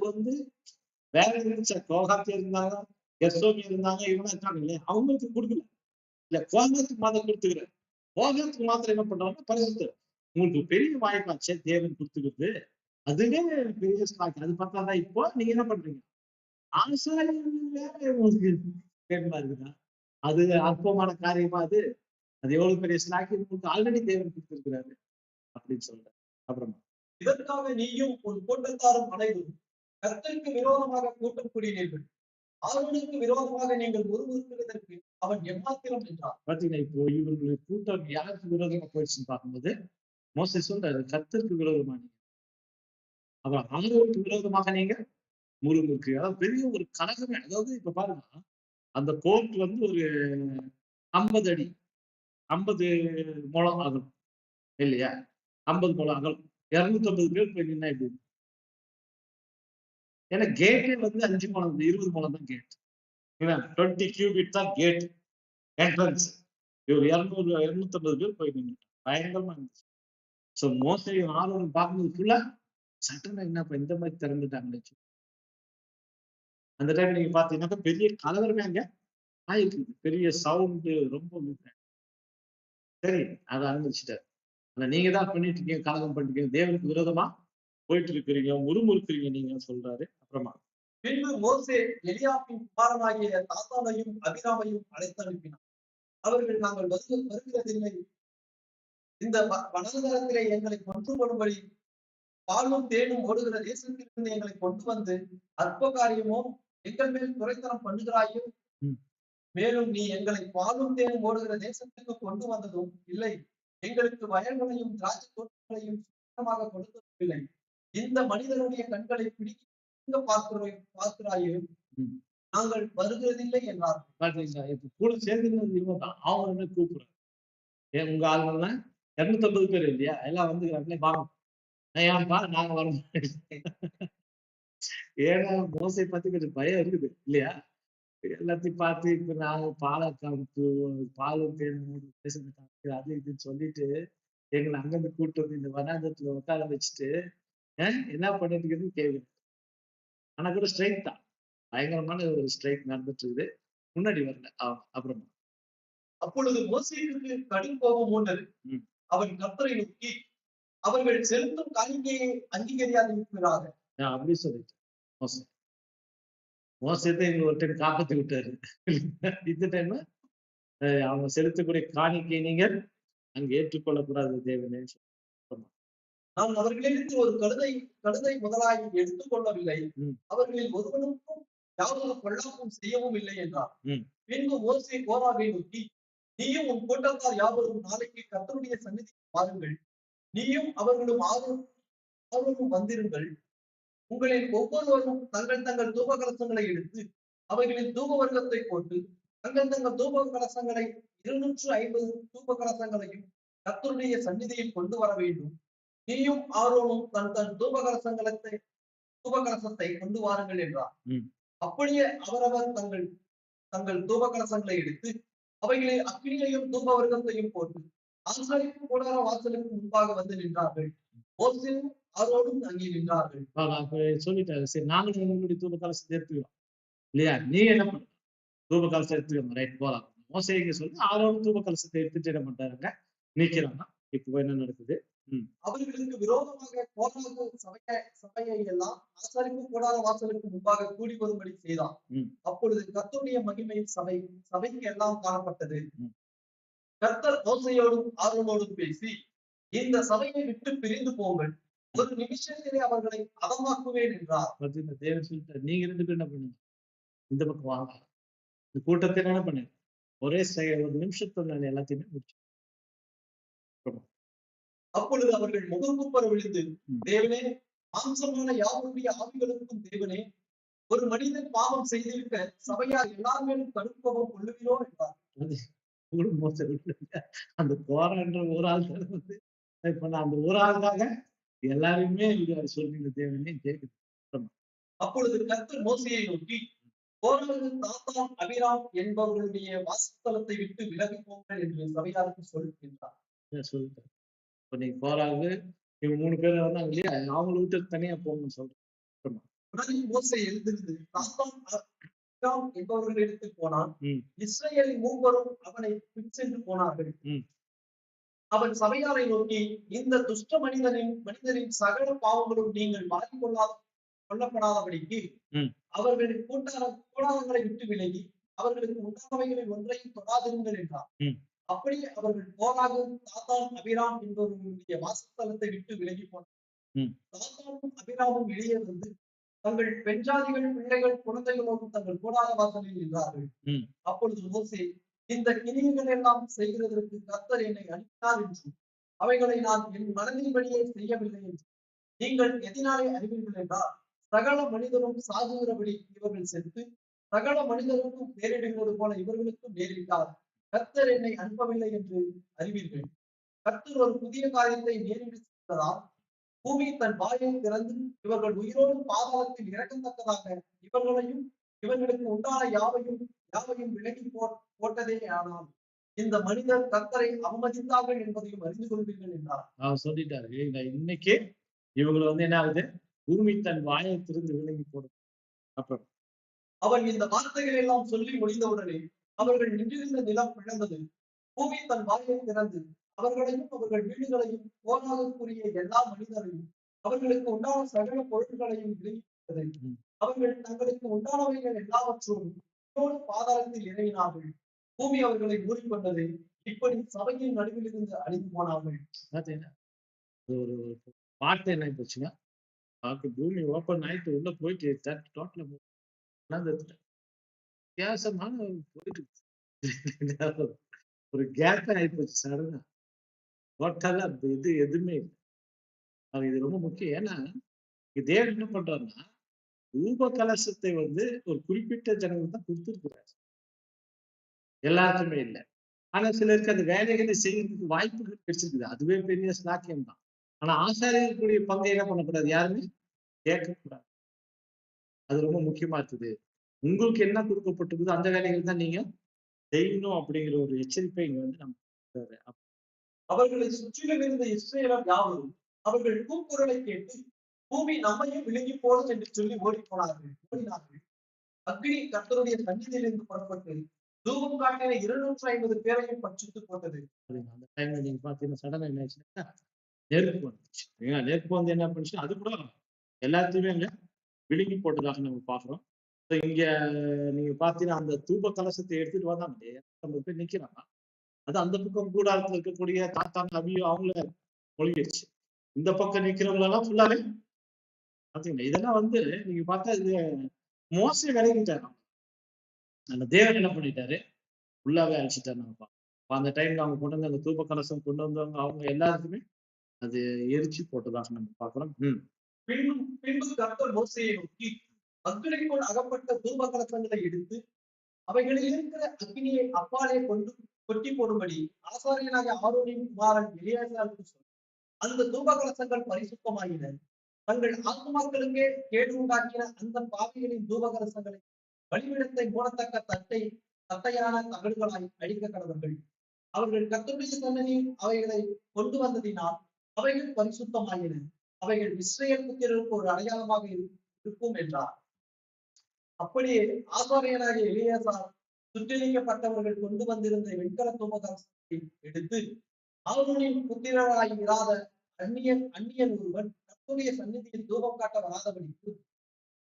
வேற இருந்துச்சு, கோகாத்தி இருந்தாங்க, எஸ்ஓபி இருந்தாங்க, இவங்க இருக்காங்க இல்லையா? அவங்களுக்கு கொடுக்கல. இல்ல, கோகாத்துக்கு மாத்திரம் கொடுத்துக்கிறேன். கோகாத்துக்கு மாத்திரம் என்ன பண்றாங்க, பரிசுத்த உங்களுக்கு பெரிய வாய்ப்பாச்சே தேவன் கொடுத்துக்கிறது. அதுவே பெரிய ஸ்டாக். அது பார்த்தாதான் இப்போ நீங்க என்ன பண்றீங்க, ஆசாரியர் உங்களுக்கு கேட்கமா இருக்குதா? அது அற்பமான காரியமா? அது எவ்வளவு பெரிய ஸ்டாக் உங்களுக்கு ஆல்ரெடி தேவன் கொடுத்திருக்கிறாரு அப்படின்னு சொல்றேன். அப்புறமா இதற்காக நீயும் உன் கூட்டத்தாரும் அனைவரும் கர்த்தருக்கு விரோதமாக கூட்டம் கூடினீர்கள். ஆரோனுக்கு விரோதமாக நீங்கள் முறுமுறுக்கிறதற்கு அவன் எம்மாத்திரம் என்றார். பாத்தீங்கன்னா, இப்போ இவர்களுடைய கூட்டம் யாருக்கு விரோதமா போயிடுச்சுன்னு பார்க்கும்போது மோசே சொல்றாரு, கர்த்தருக்கு விரோதமா நீங்க, அப்புறம் ஆரோனுக்கு விரோதமாக நீங்க முறுமுறுக்கு. அதாவது பெரிய ஒரு கலகமே. அதாவது இப்ப பாருங்க, அந்த கோர்ட் ஒரு 50 அடி 50 முழம் அகலம் இல்லையா? 50 முழம் அகலம், 250 பேர் போய் நின்னா எப்படி? ஏன்னா கேட்டே வந்து 5 முழம் 20 முழம் தான் கேட். 20 கியூபிட் தான் கேட் என்ட்ரன்ஸ். இவர் 250 பேர் போய் நின்னுட்டாங்க. பயங்கரமா இருந்துச்சு. சோ மோசையும் ஆரோனும் பார்க்கும்போது ஃபுல்லா சட்டனா என்னப்பா இந்த மாதிரி திறந்துட்டாங்களே. அந்த டைம் நீங்க பாத்தீங்கன்னா பெரிய கலவரமே அங்க ஆயிருக்கு. பெரிய சவுண்ட் ரொம்ப சரி அதை அனுமதிச்சுட்டாரு. ஆனா நீங்க தான் பண்ணிட்டு இருக்கீங்க, கலகம் பண்ணிட்டு இருக்கீங்க, தேவனுக்கு விரோதமா போயிட்டு இருக்கிறீங்க, முறுமுறுக்கிறீங்க நீங்க சொல்றாரு. அப்புறமா பின்பு மோசே எலியாபின் குமாரனாகிய தாத்தானையும் அபிராமையும் அழைத்து அனுப்பினார். அவர்கள் நாங்கள் வருகிறதில்லை, இந்த வனாந்தரத்திலே எங்களை கொண்டு வரும்படி பாலும் தேனும் ஓடுகிற தேசத்திலிருந்து எங்களை கொண்டு வந்து அற்ப காரியமோ எங்கள் மேல் குறைத்தனம் பண்ணுகிறாயோ, மேலும் நீ எங்களை பாலும் தேனும் ஓடுகிற தேசத்துக்கு கொண்டு வந்ததும் இல்லை, எங்களுக்கு வயல்களையும் திராட்சை தோட்டங்களையும் சுத்தமாக கொடுத்ததும் இல்லை. இந்த மனிதனுடைய கண்களை பிடிக்க பார்க்கிறாயோ, நாங்கள் வருகிறதில்லை என்றார். பாத்தீங்களா, இப்ப கூட சேர்ந்து இவங்க தான் அவங்க கூப்பிடுறாங்க. உங்க ஆளுங்கள்லாம் 250 பேர் இல்லையா, எல்லாம் வந்துக்கிறாங்களே வாங்க. ஏன்பா நாங்க வர ஏன்னா மோசை பத்தி கொஞ்சம் பயம் இருக்குது இல்லையா. எல்லாத்தையும் பார்த்து இப்ப நாங்க பாலக்காப்பு பாலும் தேனும் அது இதுன்னு சொல்லிட்டு எங்களை அங்கிருந்து கூட்டு வந்து இந்த வனாந்தரத்துல உட்கார வச்சுட்டு என்ன பண்ணிட்டு இருக்குன்னு கேட்குது. ஆனா கூட ஸ்ட்ரைக் தான், பயங்கரமான ஒரு ஸ்ட்ரைக் நடந்துட்டு இருக்குது. முன்னாடி வரல அப்புறமா. அப்பொழுது மோசேக்கு கடும் கோபம் மூண்டது. அவன் கர்த்தரை நோக்கி, அவர்கள் செலுத்தும் காணிக்கையை அங்கீகரியாது இருக்கிறார்கள் அப்படி சொல்லிட்டு மோசத்தை இங்க ஒரு டைம் காப்பாத்தி விட்டாரு. இந்த டைம் அவங்க செலுத்தக்கூடிய காணிக்கை நீங்கள் அங்க ஏற்றுக்கொள்ளக்கூடாது தேவனே. நான் அவர்களிடத்தில் ஒரு கழுதை முதலாகி எடுத்துக் கொள்ளவில்லை, அவர்களில் ஒருவனுக்கும் யாவது கொள்ளாமல் செய்யவும் இல்லை என்றார். பின்பு மோசே கோராவை நோக்கி, நீயும் உன் கூட்டத்தார் யாவரும் நாளைக்கு கர்த்தருடைய சந்நிதிக்கு வாருங்கள், நீயும் அவர்களும் ஆர்வமும் வந்திருங்கள். உங்களில் ஒவ்வொருவரும் தங்கள் தங்கள் தூப கலசங்களை எடுத்து அவைகளின் தூப வர்க்கத்தை போட்டு தங்கள் தங்கள் தூப கலசங்களை 250 தூப கலசங்களையும் கர்த்தருடைய சந்நிதியில் கொண்டு வர வேண்டும். நீயும் ஆரோனும் தன் தன் தூப கலசத்தை கொண்டு வாருங்கள் என்றார். அப்படியே அவரவர் தங்கள் தங்கள் தூப கலசங்களை எடுத்து அவைகளில் அக்கினியையும் தூப வர்க்கத்தையும் போட்டு ஆசாரிப்பு கூடார வாசலுக்கு முன்பாக வந்து நின்றார்கள். மோசேயும் ஆரோனும் அங்கே நின்றார்கள். சொல்லிட்டாரு, சரி நாங்களும் உங்களுடைய தூப கலசத்தை எடுத்துக்கிறோம் இல்லையா, நீ என்ன பண்ண தூப கலசம் எடுத்துக்கோங்க, ரைட் போலாம். மோசேக்கு சொல்லி ஆரோனும் தூப கலசத்தை எடுத்துட்டு என்ன பண்றாங்க, நிக்கிறாங்க. இப்போ என்ன நடக்குது, அவர்களுக்கு விரோதமாக கோராகு சபையை எல்லாம் ஆசாரிப்பு கூடார வாசலுக்கு முன்பாக கூடி வரும்படி செய்தான். அப்பொழுது கர்த்தருடைய மகிமை சபைக்கு எல்லாம் காணப்பட்டது. கர்த்தர் மோசேயோடும் ஆரோனோடும் பேசி, இந்த சபையை விட்டு பிரிந்து போங்கள், ஒரு நிமிஷத்திலே அவர்களை அதமாக்குவேன் என்றார். தேவன் சொல்லிட்டார், நீங்க 2 பேரும் என்ன பண்ணுங்க, இந்த பக்கம் வாங்க, இந்த கூட்டத்தை என்ன பண்ணுங்க, ஒரே ஒரு நிமிஷத்துல நான் எல்லாத்தையுமே முடிச்சு. அப்பொழுது அவர்கள் முகங்குப்புற விழுந்து, தேவனே, மாம்சமான யாருடைய ஆவிகளுக்கும் தேவனே, ஒரு மனிதன் பாவம் செய்திருக்க சபையார் எல்லாருமேலும் கடுக்கோபம் கொள்ளுகிறோ என்றார். அந்த கோரான்ற ஒரு ஆள் வந்து இப்ப நான் அந்த ஒரு ஆளுக்காக எல்லாருமே சொல்றீங்க தேவனே கேக்குது. அப்பொழுது கர்த்தர் மோசேயை நோக்கி, கோராகு தாத்தான் அபிராம் என்பவர்களுடைய வாசஸ்தலத்தை விட்டு விலகி போங்கள் என்று சபையாருக்கு சொல்லுகின்றார். சொல்லிட்டார். இப்ப நீங்க கோராகு இவங்க 3 பேர் வந்து அங்கேயே அவங்களை விட்டு தனியா போகணும்னு சொல்றேன். உடனே மோசே எழுந்திருந்து தாத்தான் அபிராம் என்பவர்களிடத்தில் போனான். இஸ்ரவேலின் மூவரும் அவனை பின்சென்று போனார்கள். அவன் சபையாரை நோக்கி, இந்த துஷ்ட மனிதனின் சகல பாவங்களும் நீங்கள் கொல்லப்படாதபடிக்கு அவர்களின் கூடாரங்களை விட்டு விலகி அவர்களுக்கு உண்டானவைகளில் ஒன்றையும் தொடாதிருங்கள் என்றார். அப்படியே அவர்கள் கோராகு தாத்தான் அபிராம் என்பவர்களுடைய வாசஸ்தலத்தை விட்டு விலகி போனார். தாத்தானும் அபிராமும் வெளியே வந்து தங்கள் பெண்ஜாதிகள் பிள்ளைகள் குழந்தைகளோடும் தங்கள் கூடார வாசலில் நின்றார்கள். அப்பொழுது மோசே, இந்த கிரியைகள் எல்லாம் செய்கிறதற்கு கர்த்தர் என்னை அனுப்பினார் என்றும் அவைகளை நான் என் மனதின்படியே செய்யவில்லை என்று நீங்கள் எதினாலே அறிவீர்கள் என்றால், சகல மனிதரும் சாகுகிறபடி இவர்கள் செத்து சகல மனிதருக்கும் நேரிடுகிறது போல இவர்களுக்கும் நேரிட்டார். கர்த்தர் என்னை அனுப்பவில்லை என்று அறிவீர்கள். கர்த்தர் ஒரு புதிய காரியத்தை நேரிட்டு செய்வதால் பூமி தன் வாயை திறந்து இவர்கள் உயிரோடு பாதாளத்தில் இறக்கத்தக்கதாக இவர்களையும் இவர்களுக்கு உண்டான யாவையும் விலக்கி போட்டதே. ஆனால் இந்த மனிதர் கர்த்தரை அவமதித்தார்கள் என்பதையும் அறிந்து கொள்வீர்கள் என்றார். அவர் சொல்லிட்டாரு, இன்னைக்கு இவங்களை என்ன ஆகுது, பூமி தன் வாயை திறந்து விலகி போடும். அப்புறம் அவன் இந்த வார்த்தைகள் எல்லாம் சொல்லி முடிந்தவுடனே அவர்கள் நின்றிருந்த நிலம் பிளந்தது. பூமி தன் வாயை திறந்து அவர்களையும் அவர்கள் வீடுகளையும் போராகக்கூடிய எல்லா மனிதரையும் அவர்களுக்கு உண்டான சகல பொருட்களையும் விலகிவிட்டது. அவர்கள் தங்களுக்கு உண்டானவைகள் எல்லாவற்றும் பாதாளத்தில் இறங்கினார்கள். பூமி அவர்களை மூடிக்கொண்டது. இப்படி சபையின் நடுவில் இருந்து அழிந்து போனார்கள். ஒரு வார்த்தை என்ன போச்சுன்னா, பூமி ஓப்பன் ஆயிட்டு உள்ள போயிட்டு டோட்டலா வித்தியாசமான போயிட்டு ஒரு கேப் ஆயிப்போச்சு சடனா. டோட்டலா இது எதுவுமே இல்லை. இது ரொம்ப முக்கியம். ஏன்னா தேவன் என்ன பண்றாருன்னா, தூப கலசத்தை ஒரு குறிப்பிட்ட ஜனங்களுக்கு தான் கொடுத்துருக்கிறார், எல்லாருக்குமே இல்லை. ஆனா சிலருக்கு அந்த வேலைகளை செய்யறதுக்கு வாய்ப்புகள் கிடைச்சிருக்குது, அதுவே பெரிய ஸ்லாக்கியம் தான். ஆனா ஆசாரியர்களுடைய பங்கை என்ன பண்ணக்கூடாது, யாருமே கேட்கக்கூடாது. அது ரொம்ப முக்கியமா இருக்குது. உங்களுக்கு என்ன கொடுக்கப்பட்டிருக்குதோ அந்த வேலைகள் தான் நீங்க செய்யணும் அப்படிங்கிற ஒரு எச்சரிப்பை இங்க நம்ம அவர்களை சுற்றிலும் இருந்த இஸ்ரேலர் யாவரும் அவர்கள் கூக்குரலை கேட்டு பூமி நம்மையும் விழுங்கி போடும் என்று சொல்லி ஓடினார்கள். அக்னி கர்த்தருடைய சந்நிதியிலிருந்து புறப்பட்டு தூபம் காட்டின 250 பேரையும் பட்சித்து போட்டது. அந்த டைம்ல நீங்க பாத்தீங்கன்னா சடனா என்ன ஆச்சுன்னா நெருப்பு வந்துச்சு. நெருப்பு என்ன பண்ணுச்சு, அது கூட எல்லாத்தையுமே அங்க விழுங்கி போட்டதாக நம்ம பாக்குறோம். இங்க நீங்க பாத்தீங்கன்னா அந்த தூப கலசத்தை எடுத்துட்டு வந்தாங்க 50 பேர் நிக்கிறாங்க. அது அந்த பக்கம் கூடாரத்துல இருக்கக்கூடிய தாத்தாங்க அபியோ அவங்கள மொழிகிடுச்சு. இந்த பக்கம் நிக்கிறவங்க எல்லாம் ஃபுல்லாவே பாத்தீங்கன்னா இதெல்லாம் நீங்க பார்த்தா இது மோசடி விலகிட்டாரு. அந்த தேவன் என்ன பண்ணிட்டாரு, ஃபுல்லாவே அழிச்சிட்டாரு. நம்ம அந்த டைம்ல அவங்க கொண்டு வந்து அந்த தூப கலசம் கொண்டு வந்தவங்க அவங்க எல்லாருக்குமே அது எரிச்சு போட்டதாக நம்ம பாக்குறோம். பின்பு கர்த்தர் மோசேயை நோக்கி, அக்னிக்குள் அகப்பட்ட தூப கலசங்களை எடுத்து அவைகளில் இருக்கிற அக்னியை அப்பாலே கொட்டி போடும்படி ஆசாரியனாக ஆரோனின் குமாரன் எலியாசாருக்கு சொன்னார். அந்த தூப கலசங்கள் பரிசுத்தமாயின. தங்கள் ஆத்மாக்களுக்கே கேடு உண்டாக்கின அந்த பாவிகளின் தூப கலசங்களை பலிபீடத்தை மூடத்தக்க தட்டையான தகடுகளாய் அடிக்க கடவர்கள். அவர்கள் கர்த்தருடைய சன்னதியில் அவைகளை கொண்டு வந்ததினால் அவைகள் பரிசுத்தமாயின. அவைகள் இஸ்ரவேல் புத்திரருக்கு ஒரு அடையாளமாக இருக்கும் என்றார். அப்படியே ஆசாரியனாகிய எலியாசார் சுற்றறிக்கப்பட்டவர்கள் கொண்டு வந்திருந்த வெண்கல தூப கலசத்தை எடுத்து ஆரோனின் புத்திரராய் இராத அந்நியன் ஒருவன் கர்த்தருடைய சந்நிதியில் தூபம் காட்ட வராதபடிக்கு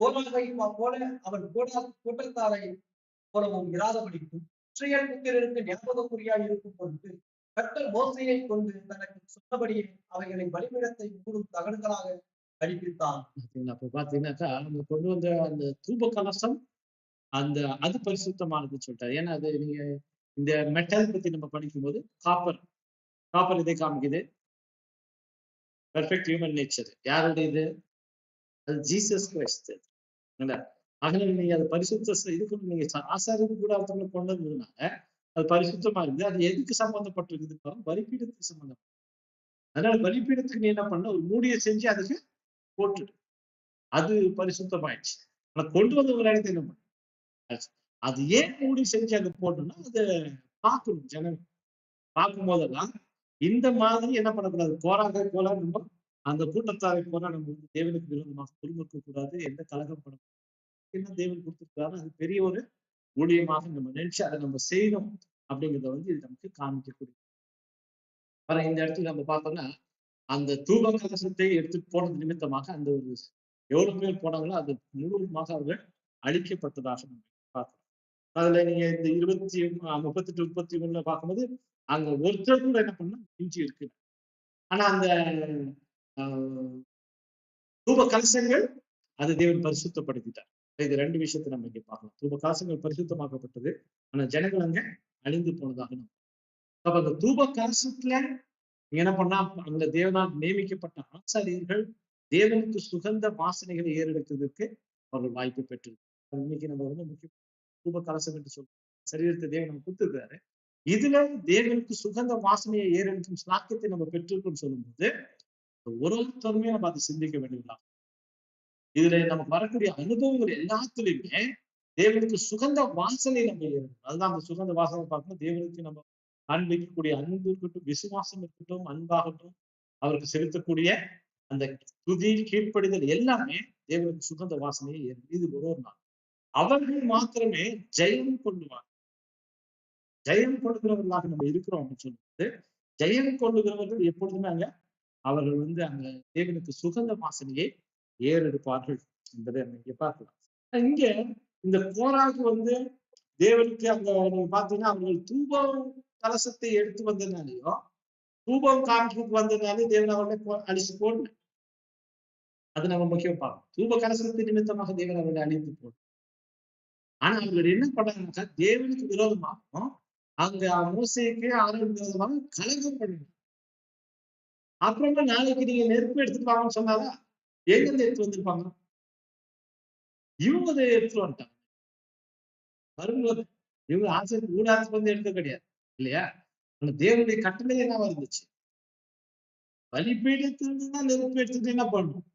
போராகை போல அவன் கூட்டத்தாரை போலவும் இராதபடிக்கும் இஸ்ரவேல் புத்திரருக்கு ஞாபகக்குறியாய் இருக்கும் பொருட்டு கர்த்தர் மோசேயை கொண்டு தனக்கு சொன்னபடியே அவைகளை பலிபீடத்தை மூடும் தகடுகளாக அடிப்பித்தான். அப்ப பாத்தீங்கன்னாக்கா நம்ம கொண்டு வந்த அந்த தூப கலசம் அது பரிசுத்தமானதுன்னு சொல்லிட்டாரு. ஏன்னா அது நீங்க இந்த மெட்டல் பத்தி நம்ம படிக்கும்போது காப்பர் இதை காமிக்குது, பெர்ஃபெக்ட் ஹியூமன் நேச்சர். யாருடைய இது? அது ஜீசஸ் கிரைஸ்ட். அதனால நீங்க அது பரிசுத்த இதுக்கு நீங்க ஆசாரியது கூட அவங்களை கொண்டு வந்ததுனால அது பரிசுத்தமா இருக்குது. அது எதுக்கு சம்பந்தப்பட்டிருக்குது? பலிபீடத்துக்கு சம்பந்தம். அதனால பலிபீடத்துக்கு நீ என்ன பண்ண, ஒரு மூடியை செஞ்சு அதுக்கு போட்டுட்டு அது பரிசுத்தமாயிடுச்சு. ஆனா கொண்டு வந்த ஒரு இடத்தை என்ன பண்ண, அது ஏன் மூடி செஞ்சு அது போட்டோம்னா அதை பார்க்கணும். ஜனங்கள் பார்க்கும் போதெல்லாம் இந்த மாதிரி என்ன பண்ணக்கூடாது, போல நம்ம அந்த கூட்டத்தாரை போல நம்ம தேவனுக்கு விரோதமாக பொறுமைக்க கூடாது, எந்த கலகம் பண்ண என்ன தேவன் கொடுத்திருக்காரு அது பெரிய ஒரு ஊழியமாக நம்ம நினைச்சு அதை நம்ம செய்யணும் அப்படிங்கிறத இது நமக்கு காமிக்கக்கூடிய. இந்த இடத்துல நம்ம பார்த்தோம்னா அந்த தூப கலசத்தை எடுத்துட்டு போனது நிமித்தமாக அந்த ஒரு எவ்வளவு பேர் போனாங்களோ அது முழுவதுமாக அவர்கள் அழிக்கப்பட்டதாக நம்ம பார்க்கிறோம். அதுல நீங்க இந்த 38 31 பார்க்கும்போது அங்க ஒருத்தர் கூட என்ன பண்ணா மிஞ்சி இருக்கு. ஆனா அந்த தூப கலசங்கள் அது தேவன் பரிசுத்தப்படுத்திட்டார். இது 2 விஷயத்தை நம்ம இங்க பார்க்கலாம். தூப கலசங்கள் பரிசுத்தமாக்கப்பட்டது, ஆனா ஜனங்கள் அங்க அழிந்து போனதாக நம்ம. அப்ப அந்த தூப கலசத்துல என்ன பண்ணா அந்த தேவனால் நியமிக்கப்பட்ட ஆசாரியர்கள் தேவனுக்கு சுகந்த வாசனைகளை ஏறெடுக்கிறதுக்கு அவர்கள் வாய்ப்பு பெற்றிருக்கு. இன்னைக்கு நம்ம ரொம்ப முக்கியம் தூப கலசம் என்று சொல்றோம். சரீரத்தை தேவன் நம்ம கொடுத்திருக்காரு. இதுல தேவனுக்கு சுகந்த வாசனையை ஏறெடுக்கும் ஸ்லாக்கியத்தை நம்ம பெற்றிருக்கோம்னு சொல்லும்போது ஒருத்தருமே நம்ம அதை சிந்திக்க வேண்டியதுதான். இதுல நமக்கு வரக்கூடிய அனுபவங்கள் எல்லாத்துலயுமே தேவனுக்கு சுகந்த வாசனை நம்ம ஏறணும். அதுதான் அந்த சுகந்த வாசனை பார்க்கணும். தேவனுக்கு நம்ம காண்பிக்கக்கூடிய அன்பு இருக்கட்டும், விசுவாசம் இருக்கட்டும், அன்பாகட்டும், அவருக்கு செலுத்தக்கூடிய அந்த துதி, கீழ்ப்படிதல் எல்லாமே தேவனுக்கு சுகந்த வாசனையை ஏறும். இது ஒரு நாள் அவர்கள் மாத்திரமே ஜெயம் கொள்ளுவார். ஜெயம் கொள்ளுகிறவர்களாக நம்ம இருக்கிறோம் அப்படின்னு சொல்லிட்டு, ஜெயம் கொள்ளுகிறவர்கள் எப்பொழுதுமே அங்க அவர்கள் அங்க தேவனுக்கு சுகந்த வாசனையை ஏறெடுப்பார்கள் என்பதை நம்ம இங்க பார்க்கலாம். இங்க இந்த கோராகு தேவனுக்கு அங்க நீங்க பாத்தீங்கன்னா அவர்கள் தூபம் கலசத்தை எடுத்து வந்ததுனாலையும் தூபம் காட்டுக்கு வந்ததுனாலே தேவன் அவர்களை அழிச்சு போடல. அது நம்ம முக்கியம் பார்க்கணும். தூப கலசத்தின் நிமித்தமாக தேவன் அவர்களை அழித்து போடல. ஆனா அவர்கள் என்ன பண்ணாங்கன்னாக்கா தேவனுக்கு விரோதமாகவும் அங்க மோசேக்கு ஆரோன் விரோதமாக கலகம் பண்ணினாங்க. அப்புறமா நாளைக்கு நீங்க நெருப்பு எடுத்துட்டு வாங்கன்னு சொன்னாதான் எங்க இருந்து எடுத்து வந்திருப்பாங்க? இவங்க அதை எடுத்துட்டு வந்துட்டாங்க. வரும்போது இவங்க ஆசிரியர் ஊடாத்து எடுக்க கிடையாது இல்லையா? ஆனா தேவனுடைய கட்டளை என்னவா இருந்துச்சு? பலிபீடத்திலிருந்து தான் நெருப்பு எடுத்துட்டு என்ன பண்ணணும்?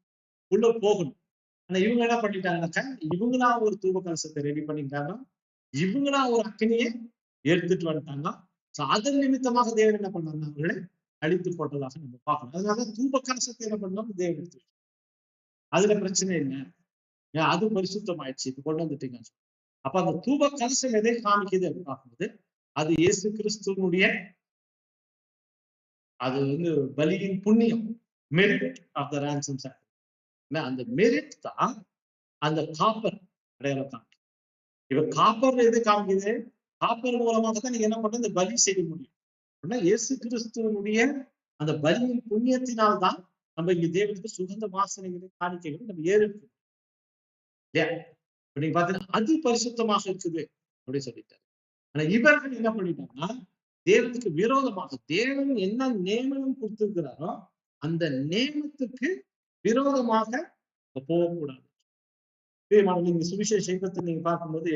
உள்ள போகணும். ஆனா இவங்க என்ன பண்ணிட்டாங்கன்னாக்கா இவங்களா ஒரு தூப கலசத்தை ரெடி பண்ணிட்டாங்க. இவங்களா ஒரு அக்னியை எடுத்துட்டு வந்துட்டாங்க. அதன் நிமித்தமாக தேவன் என்ன பண்ணாங்க? அவர்களை அழித்து போட்டதாக நம்ம பார்க்கணும். அதனால தூப கலசத்தை என்ன பண்ணோம்? தேவன் எடுத்து அதுல பிரச்சனை இல்லை. அது பரிசுத்தமாயிடுச்சு. இப்ப கொண்டு வந்துட்டீங்க. அப்ப அந்த தூப கலசம் எதை காமிக்குது அப்படின்னு பார்க்கும்போது அது இயேசு கிறிஸ்துவனுடைய அது பலியின் புண்ணியம், merit of the ransom sacrifice. அந்த மெரிட் தான் அந்த காப்பர் அடையாளம் காமிக்குது. இப்ப காப்பர் எது காமிக்குது? காப்பர் மூலமாக தான் நீங்க என்ன பண்றது? இந்த பலி செய்ய முடியும். அப்படின்னா இயேசு கிறிஸ்துவனுடைய அந்த பலியின் புண்ணியத்தினால்தான் நம்ம இங்க தேவனுக்கு சுகந்த வாசனைகளை காணிக்கைகளை நம்ம ஏறெடுக்கணும் இல்லையா? நீங்க பாத்தீங்கன்னா அது பரிசுத்தமாக இருக்குது அப்படின்னு சொல்லிட்டாரு. ஆனா இவர்கள் என்ன பண்ணிட்டாங்கன்னா தேவனுக்கு விரோதமாக தேவன் என்ன நியமனம் கொடுத்திருக்கிறாரோ அந்த நியமத்துக்கு விரோதமாக போகக்கூடாது. நீங்க சுவிசேஷ இயக்கத்தை நீங்க பார்க்கும்போது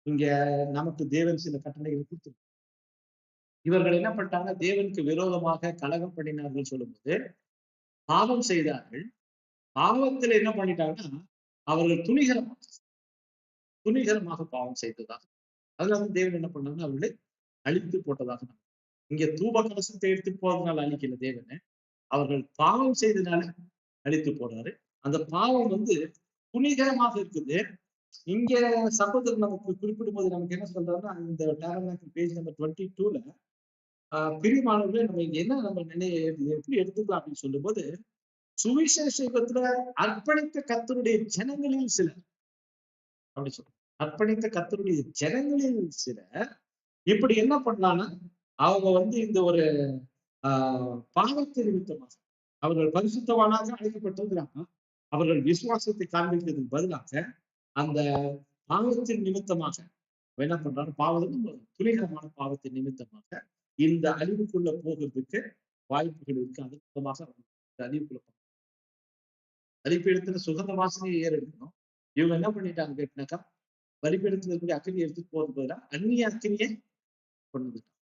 இங்க நமக்கு தேவன் சில கட்டளைகளை கொடுத்திருக்காரு. இவர்கள் என்ன பண்ணிட்டாங்க? தேவனுக்கு விரோதமாக கலகம் பண்ணினார்கள் சொல்லும்போது பாவம் செய்தார்கள். பாவத்துல என்ன பண்ணிட்டாங்கன்னா அவர்கள் துணிகரமாக பாவம் செய்ததாக. அதனால தேவன் என்ன பண்ணாங்கன்னா அவர்களை அழித்து போட்டதாக. இங்க தூப கலசத்தை எடுத்து போறதுனால அழிக்கல தேவனை, அவர்கள் பாவம் செய்ததுனால அழித்து போறாரு. அந்த பாவம் துணிகரமாக இருக்குது. இங்க சகோதரர் நமக்கு குறிப்பிடும் போது நமக்கு என்ன சொல்றாருன்னா இந்த டேபர்னக்கிள் பேஜ் நம்பர் 22ல பிரியமானவர்களே நம்ம இங்க என்ன நம்ம எப்படி எடுத்துக்கலாம் அப்படின்னு சொல்லும் போது சுவிசேஷ யுகத்துல அர்ப்பணித்த கர்த்தருடைய ஜனங்களில் சிலர் அப்படி சொல்றோம். அர்ப்பணித்த கர்த்தருடைய ஜனங்களில் சிலர் இப்படி என்ன பண்ணலாம்னா அவங்க இந்த ஒரு பாவத்தை நிமித்தமாக அவர்கள் பரிசுத்தவானாக அழைக்கப்பட்டிருக்கிறாங்க. அவர்கள் விசுவாசத்தை காண்பிக்கிறதுக்கு பதிலாக அந்த பாவத்தின் நிமித்தமாக என்ன பண்றாங்க? துணிகரமான பாவத்தின் நிமித்தமாக இந்த அழிவுக்குள்ள போகிறதுக்கு வாய்ப்புகள் இருக்கு. அது மூலமாக அழிவுக்குள்ள பலிபீடத்துல சுகந்த வாசனையை ஏறெடுக்கணும். இவங்க என்ன பண்ணிட்டாங்க கேட்டாக்கா பலிபீடத்துல இருக்கக்கூடிய அக்கினியை எடுத்துட்டு போறது பதிலா அந்நிய அக்கினியை கொண்டு வந்துட்டாங்க.